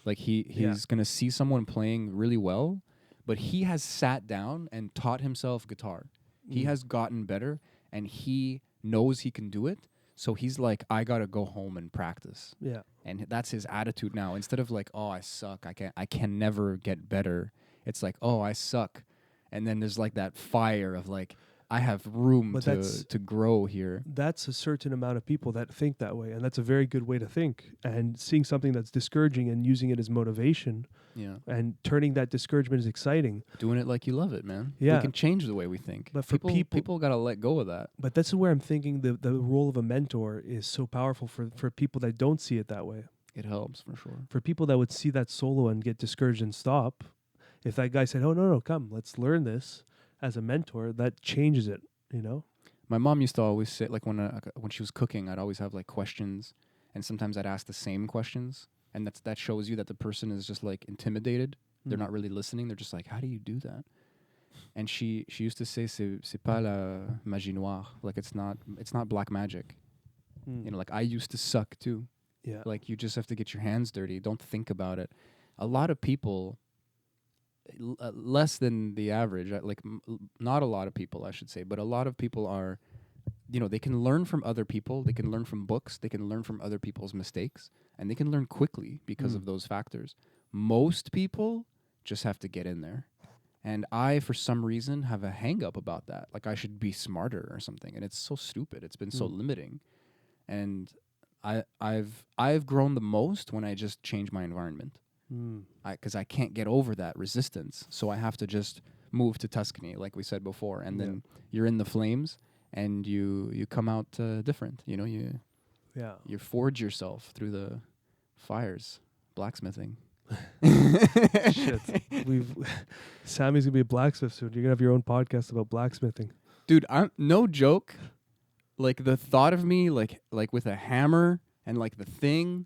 Speaker 2: Like he's gonna see someone playing really well, but he has sat down and taught himself guitar. He has gotten better and he knows he can do it. So he's like, I gotta go home and practice.
Speaker 1: Yeah.
Speaker 2: And that's his attitude now. Instead of like, oh, I suck, I can never get better. It's like, oh, I suck. And then there's like that fire of like, I have room
Speaker 1: But that's-
Speaker 2: to grow here.
Speaker 1: That's a certain amount of people that think that way, and that's a very good way to think. And seeing something that's discouraging and using it as motivation
Speaker 2: Yeah.
Speaker 1: and turning that discouragement is exciting.
Speaker 2: Doing it like you love it, man.
Speaker 1: Yeah.
Speaker 2: We can change the way we think.
Speaker 1: But for
Speaker 2: people gotta let go of that.
Speaker 1: But this is where I'm thinking the role of a mentor is so powerful for people that don't see it that way.
Speaker 2: It helps for sure.
Speaker 1: For people that would see that solo and get discouraged and stop, if that guy said, oh, no, come, let's learn this as a mentor, that changes it, you know?
Speaker 2: My mom used to always say, like when she was cooking, I'd always have like questions, and sometimes I'd ask the same questions, and that shows you that the person is just like intimidated They're not really listening. They're just like, how do you do that? And she used to say, c'est pas la magie noire. Like, it's not black magic.
Speaker 1: Mm.
Speaker 2: You know, like, I used to suck too.
Speaker 1: Yeah.
Speaker 2: Like, you just have to get your hands dirty. Don't think about it. A lot of people, less than the average, not a lot of people, I should say, but a lot of people are, you know, they can learn from other people. They can learn from books. They can learn from other people's mistakes. And they can learn quickly because of those factors. Most people just have to get in there. And I, for some reason, have a hang up about that. Like, I should be smarter or something. And it's so stupid. It's been so limiting. And I've grown the most when I just change my environment. Because I can't get over that resistance. So I have to just move to Tuscany, like we said before. And then you're in the flames and you come out different. You know, you forge yourself through the fires, blacksmithing.
Speaker 1: Shit. Sammy's gonna be a blacksmith soon. You're gonna have your own podcast about blacksmithing.
Speaker 2: Dude, I'm no joke. Like, the thought of me like with a hammer and like the thing,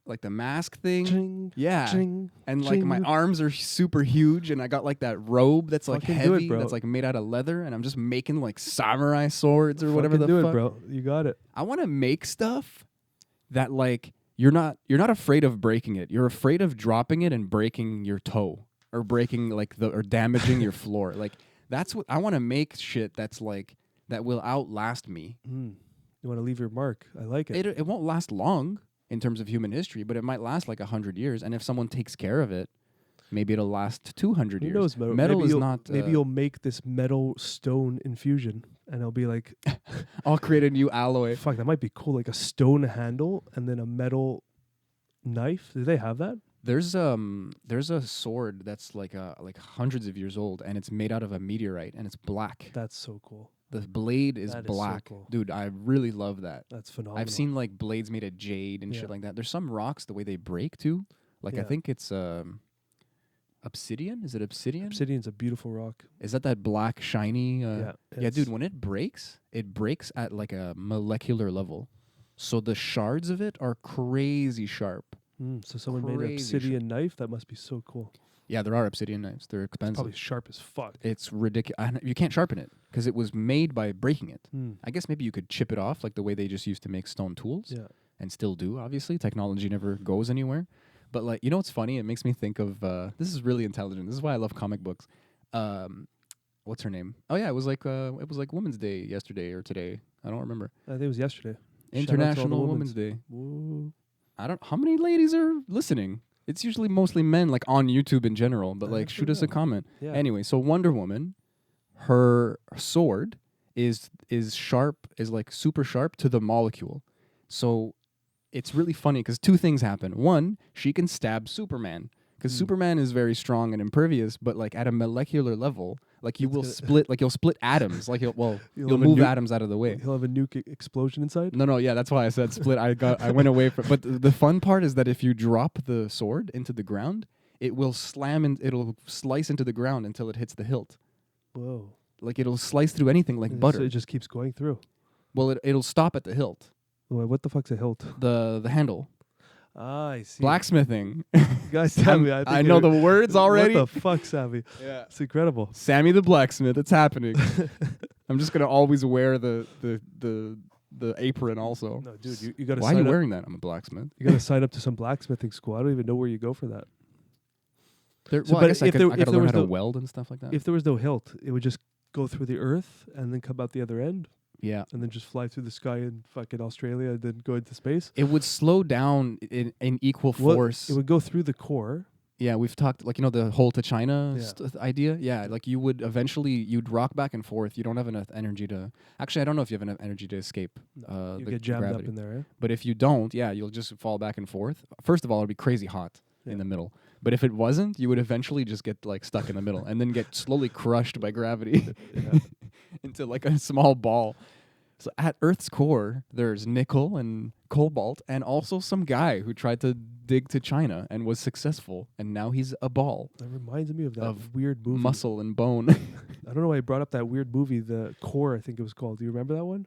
Speaker 2: like the mask thing,
Speaker 1: Ching, ching,
Speaker 2: and like my arms are super huge, and I got like that robe that's like
Speaker 1: Fucking
Speaker 2: heavy,
Speaker 1: do it,
Speaker 2: that's like made out of leather, and I'm just making like samurai swords or whatever
Speaker 1: Fucking
Speaker 2: the
Speaker 1: do
Speaker 2: fuck.
Speaker 1: it, bro. You got it.
Speaker 2: I want to make stuff that like you're not afraid of breaking it. You're afraid of dropping it and breaking your toe or breaking like or damaging your floor. Like, that's what I want to make. Shit that's like that will outlast me.
Speaker 1: You want to leave your mark. I like it.
Speaker 2: It won't last long in terms of human history, but it might last like 100 years. And if someone takes care of it, maybe it'll last 200 years.
Speaker 1: Who knows, metal?
Speaker 2: Metal
Speaker 1: maybe
Speaker 2: is not.
Speaker 1: Maybe you'll make this metal stone infusion, and it'll be like,
Speaker 2: I'll create a new alloy.
Speaker 1: fuck, that might be cool. Like a stone handle and then a metal knife. Do they have that?
Speaker 2: There's a sword that's like hundreds of years old, and it's made out of a meteorite, and it's black.
Speaker 1: That's so cool.
Speaker 2: The blade is
Speaker 1: That is so
Speaker 2: black.
Speaker 1: cool.
Speaker 2: Dude, I really love that.
Speaker 1: That's phenomenal.
Speaker 2: I've seen like blades made of jade and shit like that. There's some rocks, the way they break too. Like, I think it's obsidian. Is it obsidian?
Speaker 1: Obsidian's a beautiful rock.
Speaker 2: Is that black shiny? Yeah, dude. When it breaks at like a molecular level. So the shards of it are crazy sharp.
Speaker 1: So someone made an obsidian knife. That must be so cool.
Speaker 2: Yeah, there are obsidian knives. They're
Speaker 1: It's
Speaker 2: expensive.
Speaker 1: probably sharp as fuck.
Speaker 2: It's ridiculous. You can't sharpen it because it was made by breaking it. I guess maybe you could chip it off like the way they just used to make stone tools.
Speaker 1: Yeah.
Speaker 2: And still do, obviously. Technology never goes anywhere. But, like, you know what's funny? It makes me think of, this is really intelligent. This is why I love comic books. What's her name? Oh, yeah, it was like Women's Day yesterday or today. I don't remember.
Speaker 1: I think it was yesterday.
Speaker 2: International Women's Day.
Speaker 1: Woo.
Speaker 2: How many ladies are listening? It's usually mostly men, like, on YouTube in general. But, like,
Speaker 1: I
Speaker 2: shoot
Speaker 1: don't
Speaker 2: us a
Speaker 1: know.
Speaker 2: comment.
Speaker 1: Yeah.
Speaker 2: Anyway, so Wonder Woman, her sword is sharp, is, like, super sharp to the molecule. So it's really funny because two things happen. One, she can stab Superman because Superman is very strong and impervious, but like at a molecular level, like you will split, like you'll split atoms, like you'll move atoms out of the way.
Speaker 1: He'll have a nuke explosion inside.
Speaker 2: No, yeah, that's why I said split. I went away from. But the fun part is that if you drop the sword into the ground, it will slam and it'll slice into the ground until it hits the hilt.
Speaker 1: Whoa!
Speaker 2: Like it'll slice through anything like butter.
Speaker 1: So it just keeps going through.
Speaker 2: Well, it'll stop at the hilt.
Speaker 1: Wait, what the fuck's a hilt?
Speaker 2: The handle.
Speaker 1: Ah, I see.
Speaker 2: Blacksmithing.
Speaker 1: Guys, Sammy,
Speaker 2: I know the words already.
Speaker 1: What the fuck, Sammy?
Speaker 2: Yeah.
Speaker 1: It's incredible.
Speaker 2: Sammy the blacksmith. It's happening. I'm just gonna always wear the apron also.
Speaker 1: No, dude, you got to.
Speaker 2: Why are you wearing that? I'm a blacksmith.
Speaker 1: You got to sign up to some blacksmithing school. I don't even know where you go for that.
Speaker 2: Well, I guess I gotta learn how to
Speaker 1: no,
Speaker 2: weld and stuff like that.
Speaker 1: If there was no hilt, it would just go through the earth and then come out the other end.
Speaker 2: Yeah.
Speaker 1: And then just fly through the sky in fucking Australia and then go into space.
Speaker 2: It would slow down in equal force.
Speaker 1: It would go through the core.
Speaker 2: Yeah, we've talked, like, the whole to China idea. Yeah, like you would eventually, you'd rock back and forth. You don't have enough energy to... Actually, I don't know if you have enough energy to escape
Speaker 1: You get jammed
Speaker 2: gravity.
Speaker 1: up in there, eh?
Speaker 2: But if you don't, you'll just fall back and forth. First of all, it'd be crazy hot in the middle. But if it wasn't, you would eventually just get, like, stuck in the middle and then get slowly crushed by gravity into, like, a small ball. So at Earth's core, there's nickel and cobalt, and also some guy who tried to dig to China and was successful, and now he's a ball
Speaker 1: That reminds me of that
Speaker 2: of
Speaker 1: weird movie.
Speaker 2: muscle and bone.
Speaker 1: I don't know why I brought up that weird movie, The Core, I think it was called. Do you remember that one?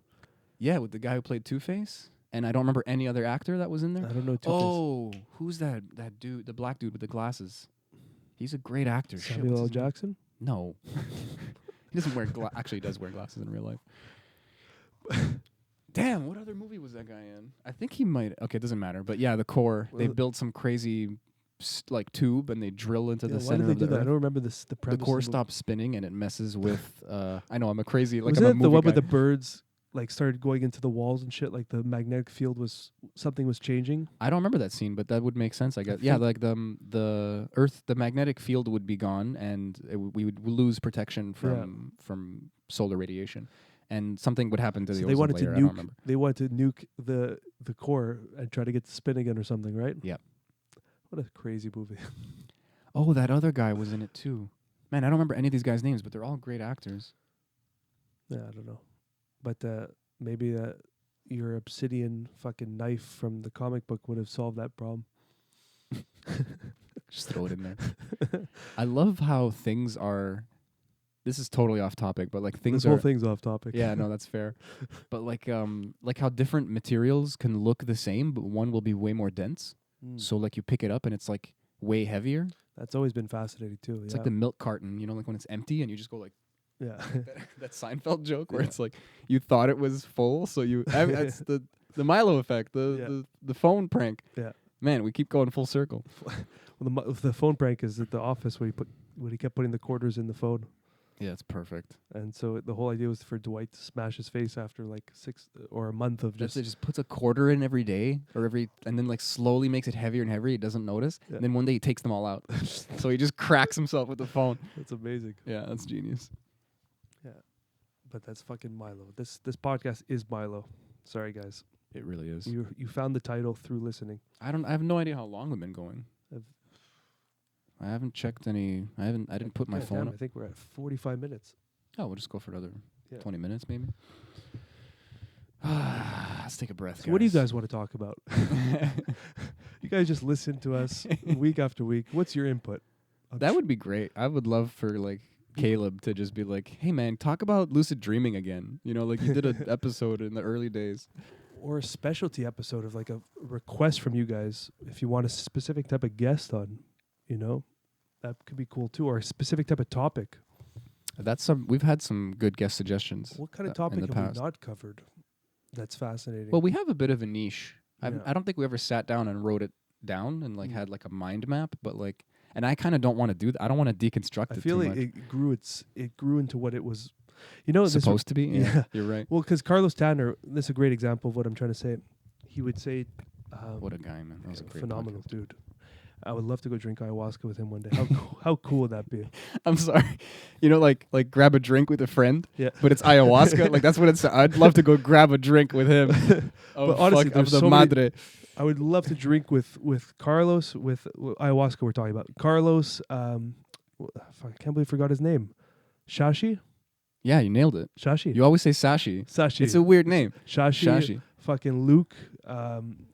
Speaker 2: Yeah, with the guy who played Two-Face, and I don't remember any other actor that was in there.
Speaker 1: I don't know.
Speaker 2: Oh, who's that dude, the black dude with the glasses? He's a great actor. Shit,
Speaker 1: Samuel
Speaker 2: what's
Speaker 1: L.
Speaker 2: his name?
Speaker 1: Jackson.
Speaker 2: No. He doesn't wear actually, he does wear glasses in real life. Damn, what other movie was that guy in? I think he might. Okay, it doesn't matter. But yeah, the core. They
Speaker 1: Well,
Speaker 2: built some crazy like tube and they drill into the
Speaker 1: Why did
Speaker 2: center
Speaker 1: they
Speaker 2: of
Speaker 1: do
Speaker 2: the
Speaker 1: that? I
Speaker 2: earth.
Speaker 1: don't remember this. The
Speaker 2: The
Speaker 1: premise.
Speaker 2: core
Speaker 1: of the movie.
Speaker 2: stops spinning and it messes with. I know I'm a crazy like
Speaker 1: Wasn't
Speaker 2: I'm a
Speaker 1: it the
Speaker 2: movie
Speaker 1: one
Speaker 2: guy.
Speaker 1: where the birds like started going into the walls and shit? Like the magnetic field was something was changing.
Speaker 2: I don't remember that scene, but that would make sense, I guess.
Speaker 1: I
Speaker 2: Yeah,
Speaker 1: think-
Speaker 2: like the Earth, the magnetic field would be gone, and we would lose protection from solar radiation, and something would happen to
Speaker 1: So
Speaker 2: the
Speaker 1: they
Speaker 2: ozone
Speaker 1: wanted
Speaker 2: layer.
Speaker 1: to
Speaker 2: I don't
Speaker 1: nuke.
Speaker 2: remember.
Speaker 1: They wanted to nuke the core and try to get to spin again or something, right?
Speaker 2: Yep.
Speaker 1: What a crazy movie.
Speaker 2: Oh, that other guy was in it too. Man, I don't remember any of these guys' names, but they're all great actors.
Speaker 1: Yeah, I don't know, but maybe your obsidian fucking knife from the comic book would have solved that problem.
Speaker 2: Just throw it in there. I love how things are. This is totally off topic, but like things
Speaker 1: This whole
Speaker 2: are.
Speaker 1: thing's off topic.
Speaker 2: Yeah, no, that's fair. But like how different materials can look the same, but one will be way more dense.
Speaker 1: Mm.
Speaker 2: So like you pick it up and it's like way heavier.
Speaker 1: That's always been fascinating too.
Speaker 2: It's
Speaker 1: yeah.
Speaker 2: like the milk carton, you know, like when it's empty and you just go like
Speaker 1: yeah.
Speaker 2: that Seinfeld joke where
Speaker 1: Yeah.
Speaker 2: it's like you thought it was full, so you that's the Milo effect, the phone prank.
Speaker 1: Yeah.
Speaker 2: Man, we keep going full circle.
Speaker 1: Well, the phone prank is at the office when he kept putting the quarters in the phone,
Speaker 2: Yeah, it's perfect.
Speaker 1: and so the whole idea was for Dwight to smash his face after like 6 or a month of
Speaker 2: Just
Speaker 1: just
Speaker 2: it just puts a quarter in every day and then like slowly makes it heavier and heavier. He doesn't notice.
Speaker 1: Yeah.
Speaker 2: And then one day he takes them all out. So he just cracks himself with the phone.
Speaker 1: That's amazing.
Speaker 2: Yeah, that's genius.
Speaker 1: But that's fucking Milo. This podcast is Milo. Sorry guys.
Speaker 2: It really is.
Speaker 1: You found the title through listening.
Speaker 2: I have no idea how long we've been going.
Speaker 1: I've-
Speaker 2: I haven't checked any. I didn't put my
Speaker 1: God
Speaker 2: phone
Speaker 1: damn,
Speaker 2: up.
Speaker 1: I think we're at 45 minutes.
Speaker 2: Oh, we'll just go for another
Speaker 1: Yeah.
Speaker 2: 20 minutes maybe. Let's take a breath.
Speaker 1: So what do you guys want to talk about? You guys just listen to us week after week. What's your input?
Speaker 2: That would be great. I would love for like Caleb to just be like, "Hey man, talk about lucid dreaming again." You know, like you did an episode in the early days.
Speaker 1: Or a specialty episode of like a request from you guys if you want a specific type of guest on, you know, that could be cool too, or a specific type of topic.
Speaker 2: We've had some good guest suggestions.
Speaker 1: What kind of
Speaker 2: in
Speaker 1: topic
Speaker 2: the
Speaker 1: have
Speaker 2: past.
Speaker 1: we not covered? That's fascinating.
Speaker 2: Well, we have a bit of a niche.
Speaker 1: Yeah.
Speaker 2: I don't think we ever sat down and wrote it down and like
Speaker 1: Mm.
Speaker 2: had like a mind map, but like, and I kind of don't want to do that. I don't want to deconstruct
Speaker 1: I
Speaker 2: it
Speaker 1: feel
Speaker 2: too
Speaker 1: like
Speaker 2: much.
Speaker 1: it grew into what it was. You know, this
Speaker 2: Supposed to be. Yeah,
Speaker 1: yeah.
Speaker 2: you're right.
Speaker 1: well, because Carlos Tanner, this is a great example of what I'm trying to say. He would say,
Speaker 2: What a guy, man. That was a great
Speaker 1: phenomenal
Speaker 2: podcast.
Speaker 1: dude. I would love to go drink ayahuasca with him one day. How cool would that be?
Speaker 2: I'm sorry. You know, like grab a drink with a friend,
Speaker 1: Yeah.
Speaker 2: but it's ayahuasca. Like that's what it's. I'd love to go grab a drink with him.
Speaker 1: But honestly,
Speaker 2: of
Speaker 1: there's
Speaker 2: the
Speaker 1: so many-
Speaker 2: madre.
Speaker 1: I would love to drink with Carlos, with ayahuasca we're talking about. Carlos, fuck, I can't believe I forgot his name. Shashi?
Speaker 2: Yeah, you nailed it.
Speaker 1: Shashi.
Speaker 2: You always say Sashi.
Speaker 1: Sashi.
Speaker 2: It's a weird name.
Speaker 1: Shashi.
Speaker 2: Shashi.
Speaker 1: Fucking Luke.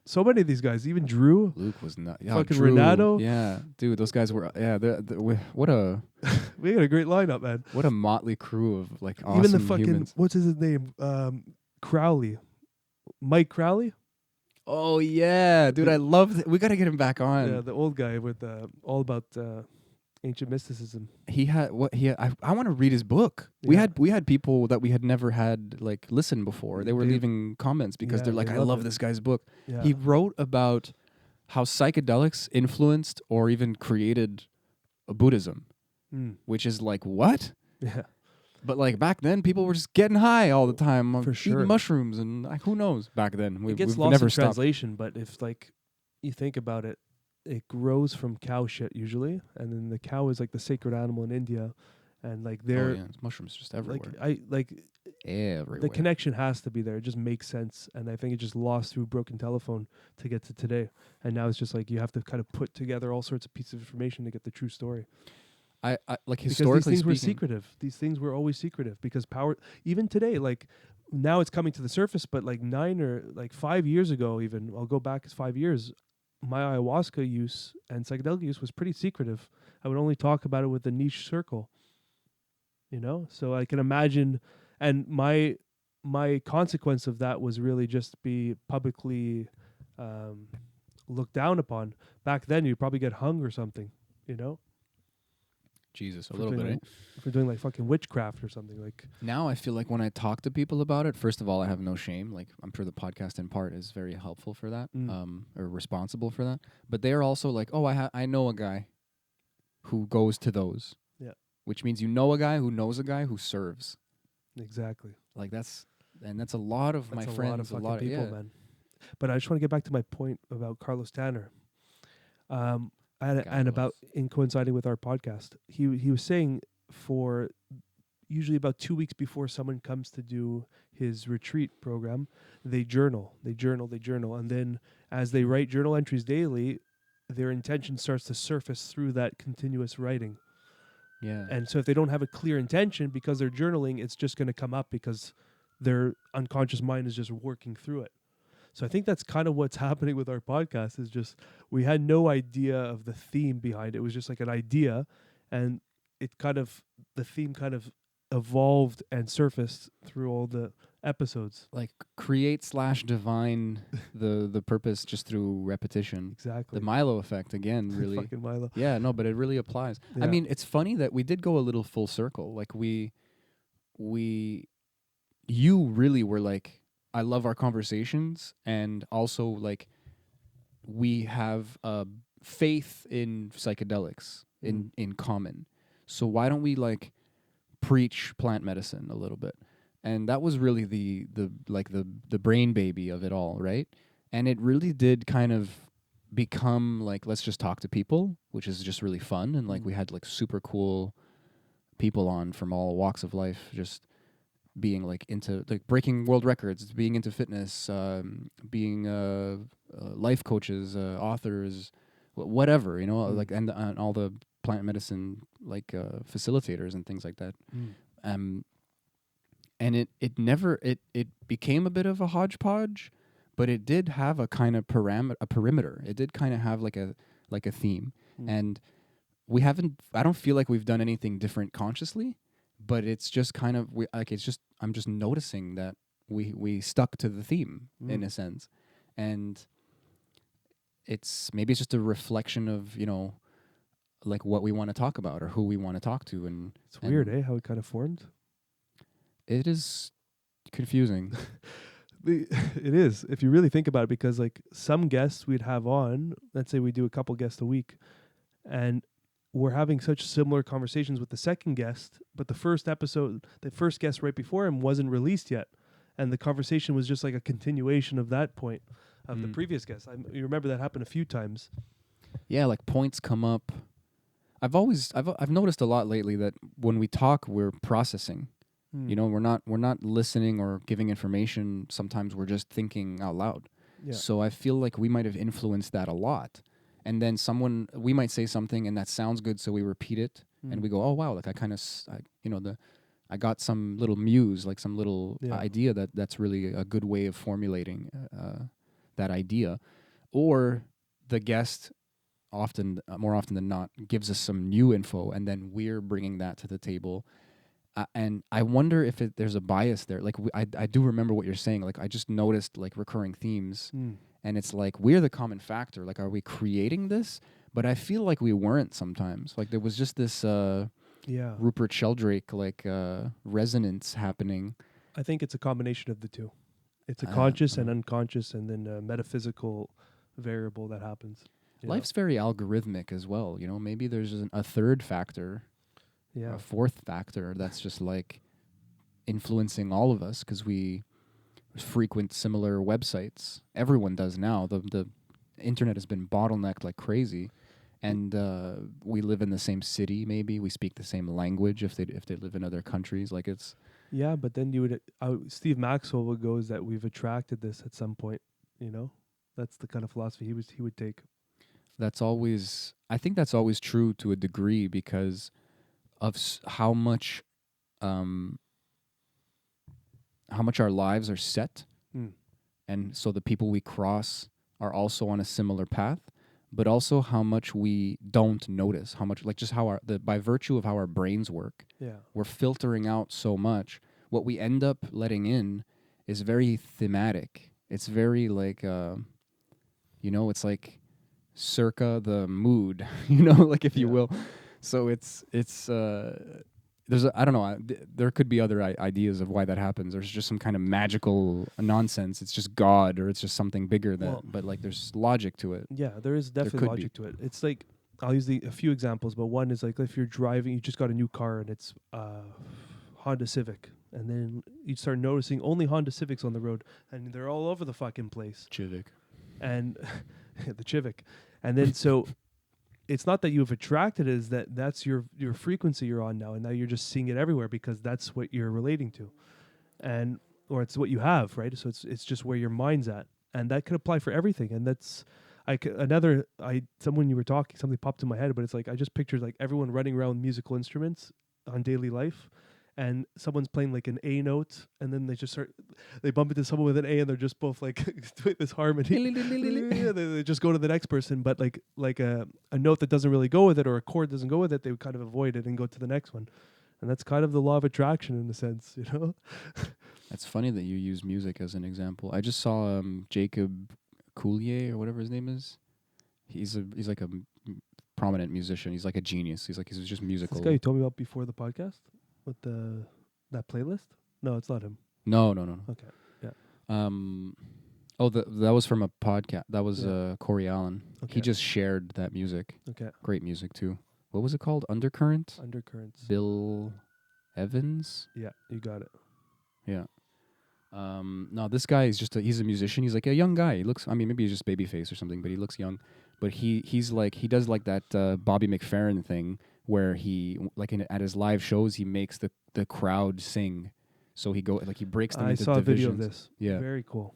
Speaker 1: So many of these guys, even Drew.
Speaker 2: Luke was not. Yeah,
Speaker 1: Fucking
Speaker 2: Drew.
Speaker 1: Renato.
Speaker 2: Yeah, dude, those guys were. Yeah, what a
Speaker 1: We got a great lineup, man.
Speaker 2: motley crew of like awesome
Speaker 1: even the fucking,
Speaker 2: humans.
Speaker 1: what's his name? Crowley. Mike Crowley?
Speaker 2: Oh yeah, dude, I love. We got to get him back on.
Speaker 1: Yeah, the old guy with all about ancient mysticism.
Speaker 2: He had what he. I want to read his book. We
Speaker 1: Yeah.
Speaker 2: had people that we had never had like listen before. They were
Speaker 1: They-
Speaker 2: leaving comments because
Speaker 1: Yeah,
Speaker 2: they're like,
Speaker 1: they
Speaker 2: I
Speaker 1: love
Speaker 2: love
Speaker 1: it.
Speaker 2: this guy's book.
Speaker 1: Yeah.
Speaker 2: He wrote about how psychedelics influenced or even created Buddhism,
Speaker 1: Mm.
Speaker 2: which is like what?
Speaker 1: Yeah.
Speaker 2: But like back then, people were just getting high all the time,
Speaker 1: For sure.
Speaker 2: eating mushrooms, and like, who knows? Back then,
Speaker 1: It gets
Speaker 2: we've
Speaker 1: lost
Speaker 2: never
Speaker 1: in
Speaker 2: stopped.
Speaker 1: translation, but if like you think about it, it grows from cow shit usually, and then the cow is like the sacred animal in India, and like
Speaker 2: Oh,
Speaker 1: they're
Speaker 2: yeah, it's mushrooms just everywhere.
Speaker 1: the
Speaker 2: Everywhere.
Speaker 1: connection has to be there. It just makes sense, and I think it just lost through broken telephone to get to today, and now it's just like you have to kind of put together all sorts of pieces of information to get the true story.
Speaker 2: I like
Speaker 1: Because
Speaker 2: historically
Speaker 1: these things were
Speaker 2: speaking.
Speaker 1: secretive. These things were always secretive because power. Even today, like now it's coming to the surface, but like 5 years ago, even I'll go back 5 years. My ayahuasca use and psychedelic use was pretty secretive. I would only talk about it with a niche circle. You know, so I can imagine, and my consequence of that was really just be publicly looked down upon. Back then, you'd probably get hung or something. You know.
Speaker 2: Jesus, a
Speaker 1: for
Speaker 2: little
Speaker 1: doing,
Speaker 2: bit.
Speaker 1: like, for doing like fucking witchcraft or something. Like,
Speaker 2: Now I feel like when I talk to people about it, first of all, I have no shame. Like I'm sure the podcast in part is very helpful for that, or responsible for that. But they are also like, oh, I know a guy who goes to those.
Speaker 1: Yeah.
Speaker 2: Which means you know a guy who knows a guy who serves.
Speaker 1: exactly.
Speaker 2: Like that's a lot of
Speaker 1: That's
Speaker 2: my
Speaker 1: a
Speaker 2: friends,
Speaker 1: lot of fucking
Speaker 2: of
Speaker 1: people, man. But I just want to get back to my point about Carlos Tanner. And about in coinciding with our podcast, he was saying for usually about 2 weeks before someone comes to do his retreat program, they journal, and then as they write journal entries daily, their intention starts to surface through that continuous writing.
Speaker 2: Yeah.
Speaker 1: And so if they don't have a clear intention because they're journaling, it's just going to come up because their unconscious mind is just working through it. So I think that's kind of what's happening with our podcast is just we had no idea of the theme behind it. It was just like an idea, and the theme kind of evolved and surfaced through all the episodes.
Speaker 2: Like create/divine the purpose just through repetition.
Speaker 1: Exactly.
Speaker 2: The Milo effect again, really.
Speaker 1: Fucking Milo.
Speaker 2: Yeah, no, but it really applies.
Speaker 1: Yeah.
Speaker 2: I mean, it's funny that we did go a little full circle. Like you really were like, I love our conversations, and also like we have faith in psychedelics in common. So why don't we like preach plant medicine a little bit? And that was really the brain baby of it all, right? And it really did kind of become like, let's just talk to people, which is just really fun. And like we had like super cool people on from all walks of life, just being like into like breaking world records, being into fitness, being life coaches, authors, whatever, you know, like and all the plant medicine like facilitators and things like that. And it became a bit of a hodgepodge, but it did have a kind of perimeter. It did kind of have like a theme. And I don't feel like we've done anything different consciously, but it's just kind of I'm just noticing that we stuck to the theme in a sense. And maybe it's just a reflection of, you know, like what we want to talk about or who we want to talk to. And
Speaker 1: it's weird, how it kind of formed.
Speaker 2: It is confusing.
Speaker 1: It is, if you really think about it, because like some guests we'd have on, let's say we do a couple guests a week, and we're having such similar conversations with the second guest, but the first guest right before him wasn't released yet. And the conversation was just like a continuation of that point of the previous guest. You remember that happened a few times.
Speaker 2: Yeah, like points come up. I've noticed a lot lately that when we talk, we're processing. You know, we're not listening or giving information. Sometimes we're just thinking out loud.
Speaker 1: Yeah.
Speaker 2: So I feel like we might have influenced that a lot. And then we might say something and that sounds good, so we repeat it and we go, oh wow, like I got some little muse, like some little idea that's really a good way of formulating that idea. Or the guest more often than not gives us some new info, and then we're bringing that to the table. And I wonder if there's a bias there. Like I do remember what you're saying. Like I just noticed like recurring themes, and it's like we're the common factor. Like, are we creating this? But I feel like we weren't sometimes. Like there was just this Rupert Sheldrake like resonance happening.
Speaker 1: I think it's a combination of the two. It's a conscious and unconscious, and then a metaphysical variable that happens.
Speaker 2: Life's very algorithmic as well. You know, maybe there's a third factor. A fourth factor that's just like influencing all of us because we frequent similar websites. Everyone does now. The internet has been bottlenecked like crazy, and we live in the same city. Maybe we speak the same language if they live in other countries. Like it's
Speaker 1: but then you would Steve Maxwell would go is that we've attracted this at some point. You know, that's the kind of philosophy he would take.
Speaker 2: I think that's always true to a degree because of how much our lives are set, and so the people we cross are also on a similar path, but also how much we don't notice, how much, like just how by virtue of how our brains work, we're filtering out so much. What we end up letting in is very thematic. It's very like, it's like circa the mood, like if you will. So it's there's I don't know. There could be other ideas of why that happens. There's just some kind of magical nonsense. It's just God, or it's just something bigger than. But like, there's logic to it.
Speaker 1: Yeah, there is definitely
Speaker 2: could
Speaker 1: logic to it. It's like, I'll use a few examples, but one is like, if you're driving, you just got a new car and it's Honda Civic, and then you start noticing only Honda Civics on the road, and they're all over the fucking place.
Speaker 2: Civic.
Speaker 1: And the Civic, and then so it's not that you've attracted it, is that's your frequency you're on now, and now you're just seeing it everywhere because that's what you're relating to, and or it's what you have, right? So it's just where your mind's at, and that could apply for everything. And that's someone you were talking, something popped in my head, but it's like I just pictured like everyone running around with musical instruments on daily life, and someone's playing like an A note, and then they bump into someone with an A, and they're just both like doing this harmony. They just go to the next person, but like a note that doesn't really go with it, or a chord doesn't go with it, they would kind of avoid it and go to the next one. And that's kind of the law of attraction in a sense, you know?
Speaker 2: That's funny that you use music as an example. I just saw Jacob Coulier, or whatever his name is. He's like a prominent musician. He's like a genius. He's just musical.
Speaker 1: This guy you told me about before the podcast with that playlist? No, it's not him.
Speaker 2: No.
Speaker 1: Okay. Yeah.
Speaker 2: That was from a podcast. That was Corey Allen.
Speaker 1: Okay.
Speaker 2: He just shared that music.
Speaker 1: Okay.
Speaker 2: Great music too. What was it called? Undercurrents. Bill Evans.
Speaker 1: Yeah, you got it.
Speaker 2: Yeah. No, this guy is he's a musician. He's like a young guy. He looks, I mean, maybe he's just baby face or something, but he looks young. But he does like that Bobby McFerrin thing where he at his live shows he makes the crowd sing. So he breaks them into divisions. I saw a video of this.
Speaker 1: Yeah. Very cool.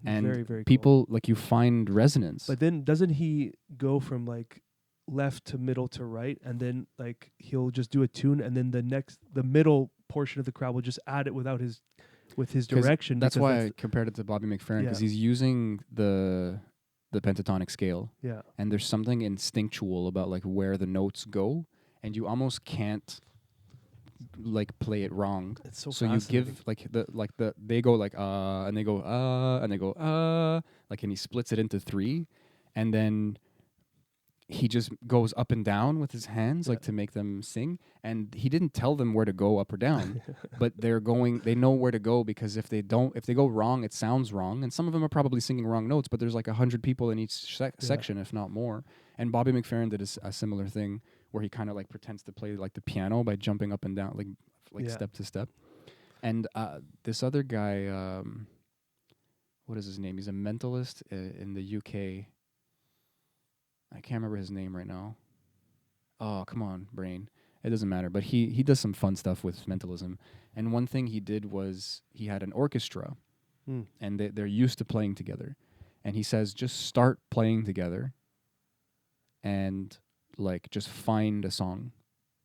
Speaker 2: And
Speaker 1: very, very
Speaker 2: people cool. You find resonance.
Speaker 1: But then doesn't he go from like left to middle to right, and then like he'll just do a tune, and then the middle portion of the crowd will just add it with his direction.
Speaker 2: That's why I compared it to Bobby McFerrin, because he's using the pentatonic scale.
Speaker 1: Yeah.
Speaker 2: And there's something instinctual about like where the notes go, and you almost can't like play it wrong.
Speaker 1: It's so
Speaker 2: you give they go like and they go and they go like, and he splits it into 3, and then he just goes up and down with his hands like to make them sing, and he didn't tell them where to go up or down, but they know where to go, because if they go wrong, it sounds wrong, and some of them are probably singing wrong notes, but there's like 100 people in each section, if not more. And Bobby McFerrin did a similar thing where he kind of like pretends to play like the piano by jumping up and down like step to step. And this other guy, what is his name? He's a mentalist in the UK. I can't remember his name right now. Oh, come on, brain. It doesn't matter. But he does some fun stuff with mentalism. And one thing he did was he had an orchestra, and they're used to playing together. And he says, just start playing together, and like just find a song.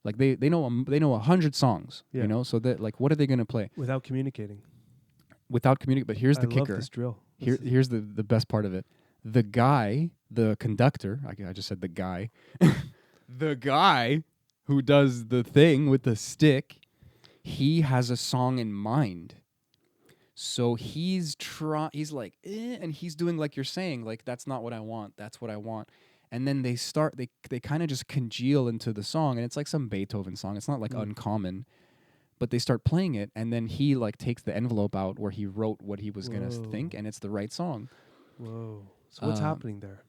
Speaker 2: Like they know 100 songs, you know. So that like, what are they gonna play
Speaker 1: without communicating? But
Speaker 2: here's the kicker.
Speaker 1: I love this drill.
Speaker 2: Here's the best part of it. The guy, the conductor, I just said the guy, the guy who does the thing with the stick, he has a song in mind. So he's like, and he's doing like you're saying, like, that's not what I want, that's what I want. And then they kind of just congeal into the song, and it's like some Beethoven song. It's not like uncommon, but they start playing it, and then he like takes the envelope out where he wrote what he was going to think, and it's the right song.
Speaker 1: Whoa. So what's happening there?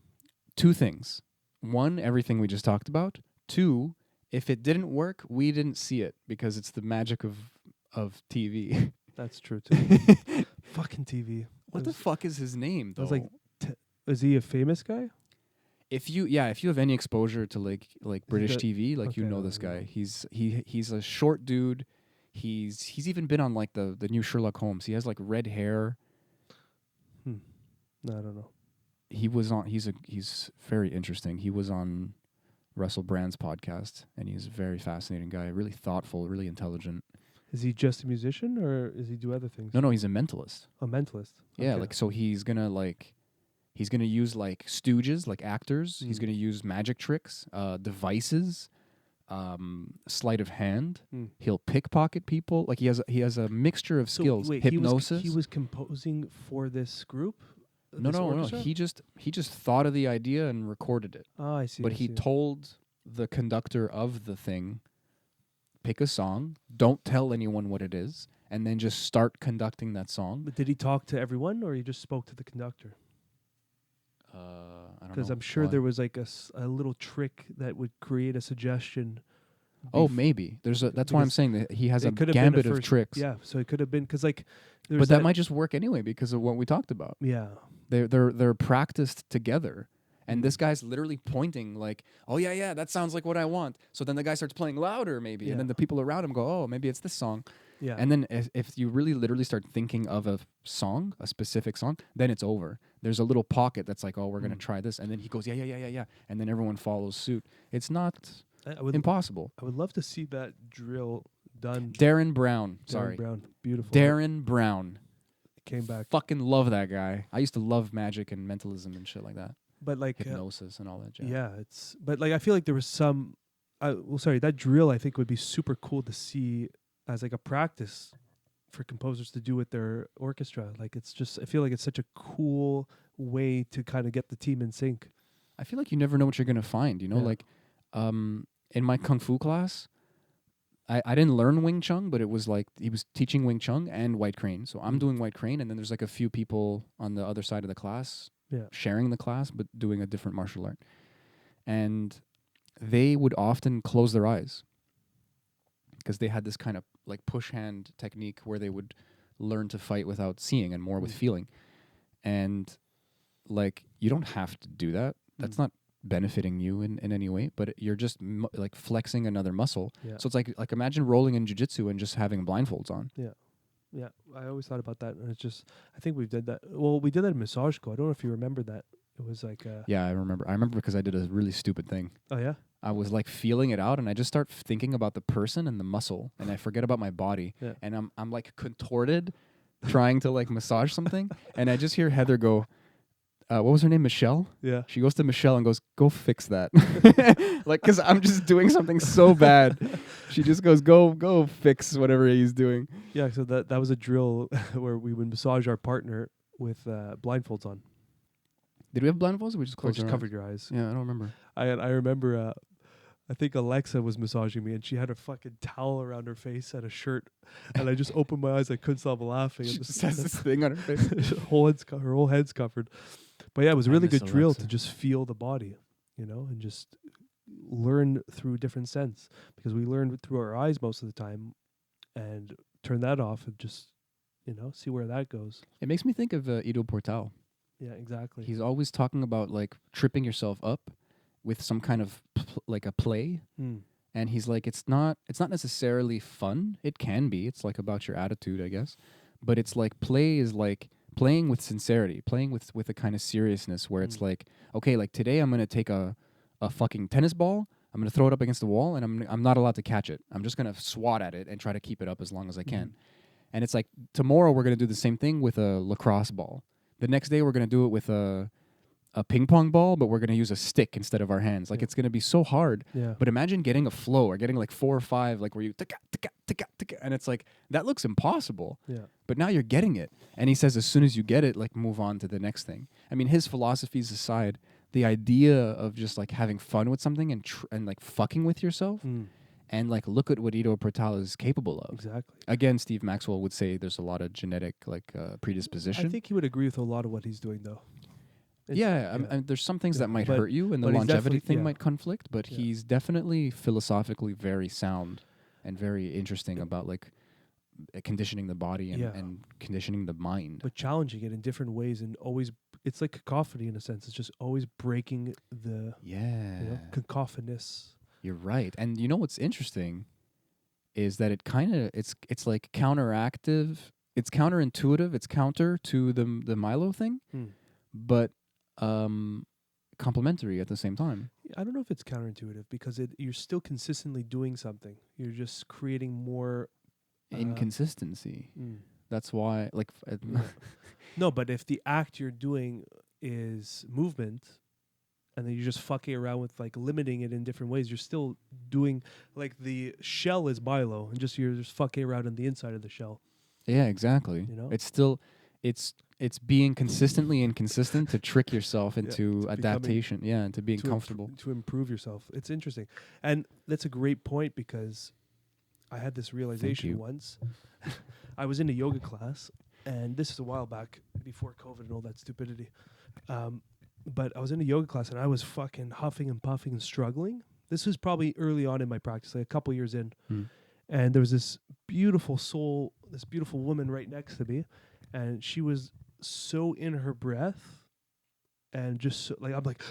Speaker 2: 2 things. 1, everything we just talked about. 2, if it didn't work, we didn't see it, because it's the magic of TV.
Speaker 1: That's true too. Fucking TV.
Speaker 2: What the fuck is his name though?
Speaker 1: I was like, is he a famous guy?
Speaker 2: If you have any exposure to like British TV, like, you know this guy. He's a short dude. He's even been on like the new Sherlock Holmes. He has like red hair.
Speaker 1: No, I don't know.
Speaker 2: He's very interesting. He was on Russell Brand's podcast, and he's a very fascinating guy, really thoughtful, really intelligent.
Speaker 1: Is he just a musician, or does he do other things?
Speaker 2: No, he's a mentalist.
Speaker 1: A mentalist.
Speaker 2: Yeah, like, so he's gonna use like stooges, like actors. He's gonna use magic tricks, devices, sleight of hand. He'll pickpocket people. Like he has a mixture of skills.
Speaker 1: Wait,
Speaker 2: hypnosis.
Speaker 1: He was composing for this group.
Speaker 2: No. He just thought of the idea and recorded it.
Speaker 1: Oh, I see.
Speaker 2: But he told the conductor of the thing pick a song, don't tell anyone what it is, and then just start conducting that song.
Speaker 1: But did he talk to everyone, or he just spoke to the conductor?
Speaker 2: I don't know.
Speaker 1: Because I'm sure
Speaker 2: Why?
Speaker 1: there was like a little trick that would create a suggestion.
Speaker 2: Oh, maybe. That's why I'm
Speaker 1: because
Speaker 2: saying that he has a
Speaker 1: it could have been a
Speaker 2: gambit of
Speaker 1: first-
Speaker 2: tricks.
Speaker 1: Yeah, so it could have been because like, there's
Speaker 2: But that might just work anyway because of what we talked about.
Speaker 1: Yeah,
Speaker 2: They're practiced together. And
Speaker 1: Mm.
Speaker 2: this guy's literally pointing like, oh, yeah, that sounds like what I want. So then the guy starts playing louder maybe.
Speaker 1: Yeah.
Speaker 2: And then the people around him go, oh, maybe it's this song.
Speaker 1: yeah.
Speaker 2: And then if you really literally start thinking of a song, a specific song, then it's over. There's a little pocket that's like, oh, we're going to try this. And then he goes, yeah. And then everyone follows suit. It's not
Speaker 1: I would
Speaker 2: impossible.
Speaker 1: I would love to see that drill done.
Speaker 2: Darren Brown.
Speaker 1: Darren
Speaker 2: Sorry.
Speaker 1: Brown, beautiful.
Speaker 2: Darren Brown.
Speaker 1: came back,
Speaker 2: Fucking love that guy. I used to love magic and mentalism and shit like that.
Speaker 1: but like
Speaker 2: Hypnosis and all that jazz.
Speaker 1: yeah, but like I feel like there was some. That drill I think would be super cool to see as like a practice for composers to do with their orchestra. Like it's just I feel like it's such a cool way to kind of get the team in sync.
Speaker 2: I feel like you never know what you're going to find, you know?
Speaker 1: Yeah.
Speaker 2: Like, in my Kung Fu class, I didn't learn Wing Chun, but it was like he was teaching Wing Chun and White Crane. So I'm doing White Crane, and then there's like a few people on the other side of the class sharing the class, but doing a different martial art. And they would often close their eyes because they had this kind of like push hand technique where they would learn to fight without seeing and more with feeling. And like, you don't have to do that. That's not benefiting you in any way, but you're just like flexing another muscle.
Speaker 1: Yeah.
Speaker 2: So it's like imagine rolling in jiu-jitsu and just having blindfolds on.
Speaker 1: Yeah, I always thought about that, and it's just I think we've did that. Well, we did that in massage school. I don't know if you remember that. It was like
Speaker 2: Yeah, I remember because I did a really stupid thing.
Speaker 1: oh yeah,
Speaker 2: I was like feeling it out, and I just start thinking about the person and the muscle, and I forget about my body.
Speaker 1: Yeah.
Speaker 2: And I'm like contorted, trying to like massage something, and I just hear Heather go, what was her name? Michelle?
Speaker 1: yeah.
Speaker 2: She goes to Michelle and goes, go fix that. Like, because I'm just doing something so bad. She just goes, go fix whatever he's doing.
Speaker 1: Yeah, so that was a drill where we would massage our partner with blindfolds on.
Speaker 2: Did we have blindfolds? Or we just
Speaker 1: Or
Speaker 2: closed
Speaker 1: just
Speaker 2: our
Speaker 1: covered
Speaker 2: eyes?
Speaker 1: your eyes.
Speaker 2: Yeah, I don't remember.
Speaker 1: I remember I think Alexa was massaging me, and she had a fucking towel around her face and a shirt, and I just opened my eyes. I couldn't stop laughing.
Speaker 2: She
Speaker 1: and
Speaker 2: just has this thing on her face.
Speaker 1: her whole head's covered. But yeah, it was a really
Speaker 2: miss
Speaker 1: good drill
Speaker 2: Alexa.
Speaker 1: to just feel the body, and just learn through different sense, because we learn through our eyes most of the time, and turn that off and just see where that goes.
Speaker 2: It makes me think of Ido Portal.
Speaker 1: Yeah, exactly.
Speaker 2: He's always talking about like tripping yourself up with some kind of like a play.
Speaker 1: Mm.
Speaker 2: And he's like, it's not necessarily fun. It can be. It's like about your attitude, I guess. But it's like play is like playing with sincerity, playing with a kind of seriousness where it's like, okay, like today I'm going to take a fucking tennis ball, I'm going to throw it up against the wall, and I'm not allowed to catch it. I'm just going to swat at it and try to keep it up as long as I can. And it's like tomorrow we're going to do the same thing with a lacrosse ball. The next day we're going to do it with a ping pong ball, but we're going to use a stick instead of our hands. Like it's going to be so hard.
Speaker 1: Yeah.
Speaker 2: But imagine getting a flow or getting like 4 or 5, like where you and it's like that looks impossible.
Speaker 1: Yeah.
Speaker 2: But now you're getting it. And he says as soon as you get it, like move on to the next thing. I mean, his philosophies aside, the idea of just like having fun with something and like fucking with yourself and like look at what Ido Portal is capable of.
Speaker 1: Exactly.
Speaker 2: Again, Steve Maxwell would say there's a lot of genetic like predisposition.
Speaker 1: I think he would agree with a lot of what he's doing, though.
Speaker 2: There's some things that might
Speaker 1: But-
Speaker 2: hurt you, and the
Speaker 1: but he's
Speaker 2: longevity
Speaker 1: definitely-
Speaker 2: thing
Speaker 1: yeah.
Speaker 2: might conflict. But
Speaker 1: Yeah.
Speaker 2: he's definitely philosophically very sound and very interesting about like conditioning the body and conditioning the mind.
Speaker 1: But challenging it in different ways, and always, it's like cacophony in a sense. It's just always breaking the cacophonous.
Speaker 2: You're right. And you know what's interesting is that it kind of it's like counteractive. It's counterintuitive. It's counter to the Milo thing, but complementary at the same time.
Speaker 1: I don't know if it's counterintuitive, because you're still consistently doing something. You're just creating more
Speaker 2: Inconsistency. That's why, like,
Speaker 1: No, but if the act you're doing is movement, and then you're just fucking around with like limiting it in different ways, you're still doing, like, the shell is Milo, and you're just fucking around on the inside of the shell.
Speaker 2: yeah, exactly.
Speaker 1: You know?
Speaker 2: It's still, it's it's being consistently inconsistent to trick yourself into
Speaker 1: it's
Speaker 2: adaptation. Yeah, and to being
Speaker 1: to
Speaker 2: comfortable.
Speaker 1: to improve yourself. It's interesting, and that's a great point because I had this realization
Speaker 2: you.
Speaker 1: once. I was in a yoga class, and this is a while back before COVID and all that stupidity. But I was in a yoga class, and I was fucking huffing and puffing and struggling. This was probably early on in my practice, like a couple years in. And there was this beautiful soul, this beautiful woman right next to me, and she was so in her breath, and just so, like I'm like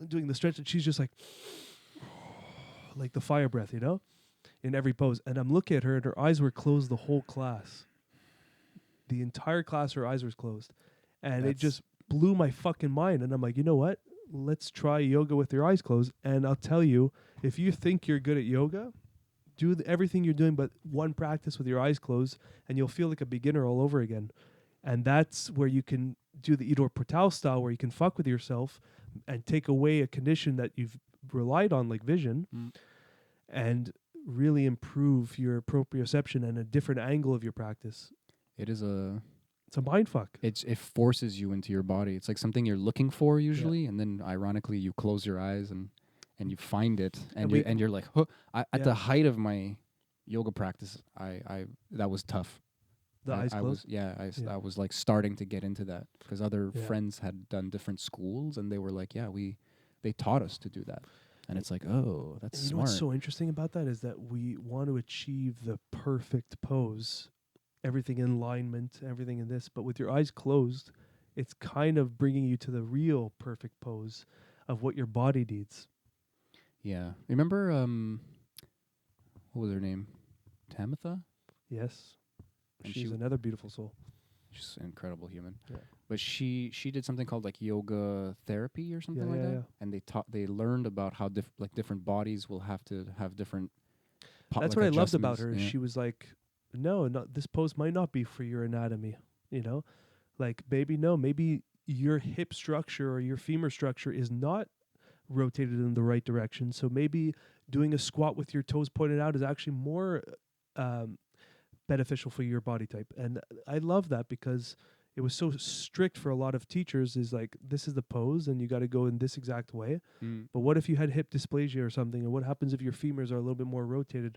Speaker 1: doing the stretch, and she's just like the fire breath, you know, in every pose. And I'm looking at her, and her eyes were closed the whole class. The entire class, her eyes were closed, and it just blew my fucking mind. And I'm like, you know what? Let's try yoga with your eyes closed. And I'll tell you, if you think you're good at yoga, do everything you're doing but one practice with your eyes closed, and you'll feel like a beginner all over again. And that's where you can do the Idor Portal style, where you can fuck with yourself and take away a condition that you've relied on, like vision, and really improve your proprioception and a different angle of your practice.
Speaker 2: It's
Speaker 1: a mind fuck.
Speaker 2: It forces you into your body. It's like something you're looking for usually, and then ironically you close your eyes and you find it, and you're like, huh. At the height of my yoga practice, I that was tough.
Speaker 1: The eyes closed?
Speaker 2: I was like starting to get into that because other friends had done different schools, and they were like, they taught us to do that. And it's like, oh, that's smart.
Speaker 1: You know what's so interesting about that is that we want to achieve the perfect pose, everything in alignment, everything in this. But with your eyes closed, it's kind of bringing you to the real perfect pose of what your body needs.
Speaker 2: Yeah. Remember, what was her name? Tamitha?
Speaker 1: Yes.
Speaker 2: And
Speaker 1: she's another beautiful soul.
Speaker 2: She's an incredible human.
Speaker 1: Yeah.
Speaker 2: But she did something called like yoga therapy or something like that. Yeah. And they learned about how different bodies will have to have different
Speaker 1: That's what I loved about her. Yeah. She was like, no, this pose might not be for your anatomy, you know? Like, maybe your hip structure or your femur structure is not rotated in the right direction. So maybe doing a squat with your toes pointed out is actually more beneficial for your body type. And I love that because it was so strict for a lot of teachers, is like, this is the pose and you got to go in this exact way. But what if you had hip dysplasia or something? And what happens if your femurs are a little bit more rotated?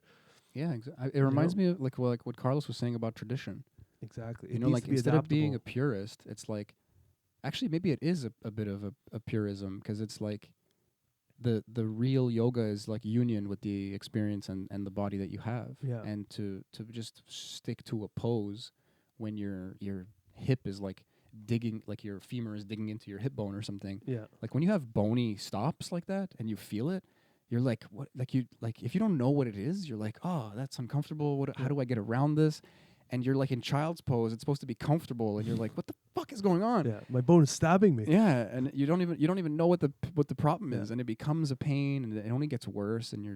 Speaker 2: Yeah, it reminds me of like what Carlos was saying about tradition.
Speaker 1: Exactly.
Speaker 2: You know, like instead of being a purist, it's like, actually maybe it is a bit of a purism, because it's like the real yoga is like union with the experience and the body that you have.
Speaker 1: Yeah.
Speaker 2: And to just stick to a pose when your hip is like digging, like your femur is digging into your hip bone or something.
Speaker 1: Yeah.
Speaker 2: Like when you have bony stops like that and you feel it, you're like, what? Like if you don't know what it is, you're like, oh, that's uncomfortable. How do I get around this? And you're like in child's pose, it's supposed to be comfortable, and you're like, what the fuck is going on?
Speaker 1: Yeah, my bone is stabbing me.
Speaker 2: Yeah, and you don't even know what the problem is, and it becomes a pain, and it only gets worse, and you're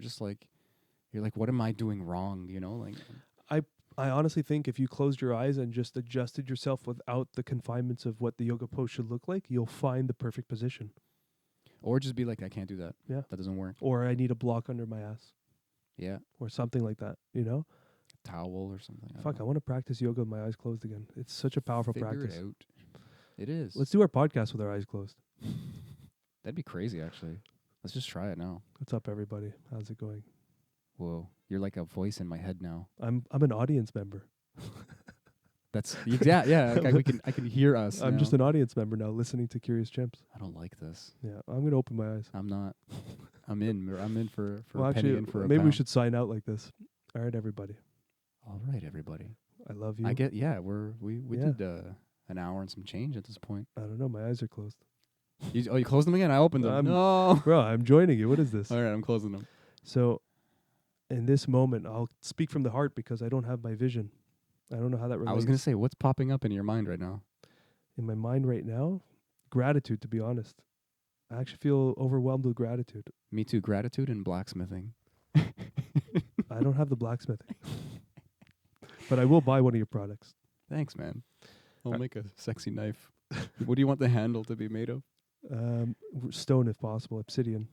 Speaker 2: like, what am I doing wrong? You know, like
Speaker 1: I honestly think if you closed your eyes and just adjusted yourself without the confinements of what the yoga pose should look like, you'll find the perfect position.
Speaker 2: Or just be like, I can't do that.
Speaker 1: Yeah,
Speaker 2: that doesn't work.
Speaker 1: Or I need a block under my ass.
Speaker 2: Yeah,
Speaker 1: or something like that. You know.
Speaker 2: Towel or something.
Speaker 1: I want to practice yoga with my eyes closed again. It's such a powerful practice.
Speaker 2: It out. It is.
Speaker 1: Let's do our podcast with our eyes closed.
Speaker 2: That'd be crazy, actually. Let's just try it now.
Speaker 1: What's up, everybody? How's it going?
Speaker 2: Whoa, you're like a voice in my head now.
Speaker 1: I'm an audience member.
Speaker 2: That's yeah. Like I can hear us.
Speaker 1: I'm
Speaker 2: now.
Speaker 1: Just an audience member now, listening to Curious Chimps.
Speaker 2: I don't like this.
Speaker 1: Yeah, I'm gonna open my eyes.
Speaker 2: I'm not. I'm in for
Speaker 1: well,
Speaker 2: a penny,
Speaker 1: actually,
Speaker 2: in for a
Speaker 1: maybe
Speaker 2: pound.
Speaker 1: we should sign out like this. All right, everybody.
Speaker 2: All right, everybody.
Speaker 1: I love you.
Speaker 2: I get. Yeah, we did an hour and some change at this point.
Speaker 1: I don't know. My eyes are closed.
Speaker 2: You closed them again? I opened them. No,
Speaker 1: bro, I'm joining you. What is this?
Speaker 2: All right, I'm closing them.
Speaker 1: So, in this moment, I'll speak from the heart because I don't have my vision. I don't know how that relates.
Speaker 2: I was gonna say, what's popping up in your mind right now?
Speaker 1: In my mind right now, gratitude. To be honest, I actually feel overwhelmed with gratitude.
Speaker 2: Me too. Gratitude and blacksmithing.
Speaker 1: I don't have the blacksmithing. But I will buy one of your products.
Speaker 2: Thanks, man. I'll make a sexy knife. What do you want the handle to be made of?
Speaker 1: Stone, if possible. Obsidian.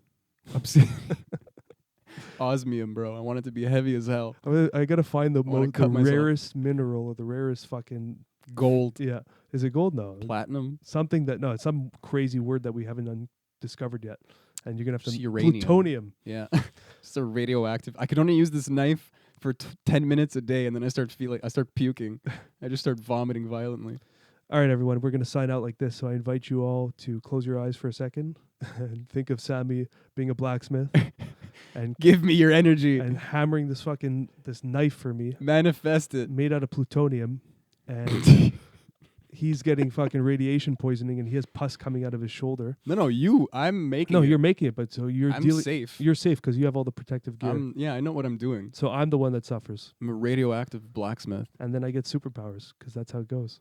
Speaker 2: Osmium, bro. I want it to be heavy as hell.
Speaker 1: I gotta find the rarest mineral or the rarest fucking
Speaker 2: Gold.
Speaker 1: Yeah. Is it gold? No.
Speaker 2: Platinum.
Speaker 1: Something that no, it's some crazy word that we haven't discovered yet, and you're gonna have
Speaker 2: Just
Speaker 1: to
Speaker 2: uranium.
Speaker 1: plutonium.
Speaker 2: Yeah. It's a radioactive. I could only use this knife for 10 minutes a day, and then I start puking. I just start vomiting violently.
Speaker 1: All right, everyone, we're gonna sign out like this. So I invite you all to close your eyes for a second and think of Sammy being a blacksmith and
Speaker 2: Give me your energy.
Speaker 1: and hammering this knife for me
Speaker 2: Manifest it.
Speaker 1: made out of plutonium, and he's getting fucking radiation poisoning, and he has pus coming out of his shoulder.
Speaker 2: No, you. I'm making
Speaker 1: No,
Speaker 2: it.
Speaker 1: you're making it, but so you're
Speaker 2: I'm
Speaker 1: dealing.
Speaker 2: safe.
Speaker 1: You're safe because you have all the protective gear.
Speaker 2: Yeah, I know what I'm doing.
Speaker 1: So I'm the one that suffers,
Speaker 2: I'm a radioactive blacksmith.
Speaker 1: and then I get superpowers because that's how it goes.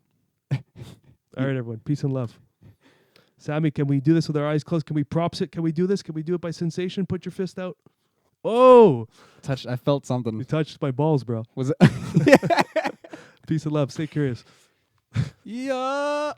Speaker 1: All right, everyone, peace and love. Sammy, can we do this with our eyes closed? Can we props it? Can we do this? Can we do it by sensation? Put your fist out. Oh,
Speaker 2: I felt
Speaker 1: you
Speaker 2: something.
Speaker 1: touched my balls, bro.
Speaker 2: Was it?
Speaker 1: Peace and love. Stay curious.
Speaker 2: Yeah.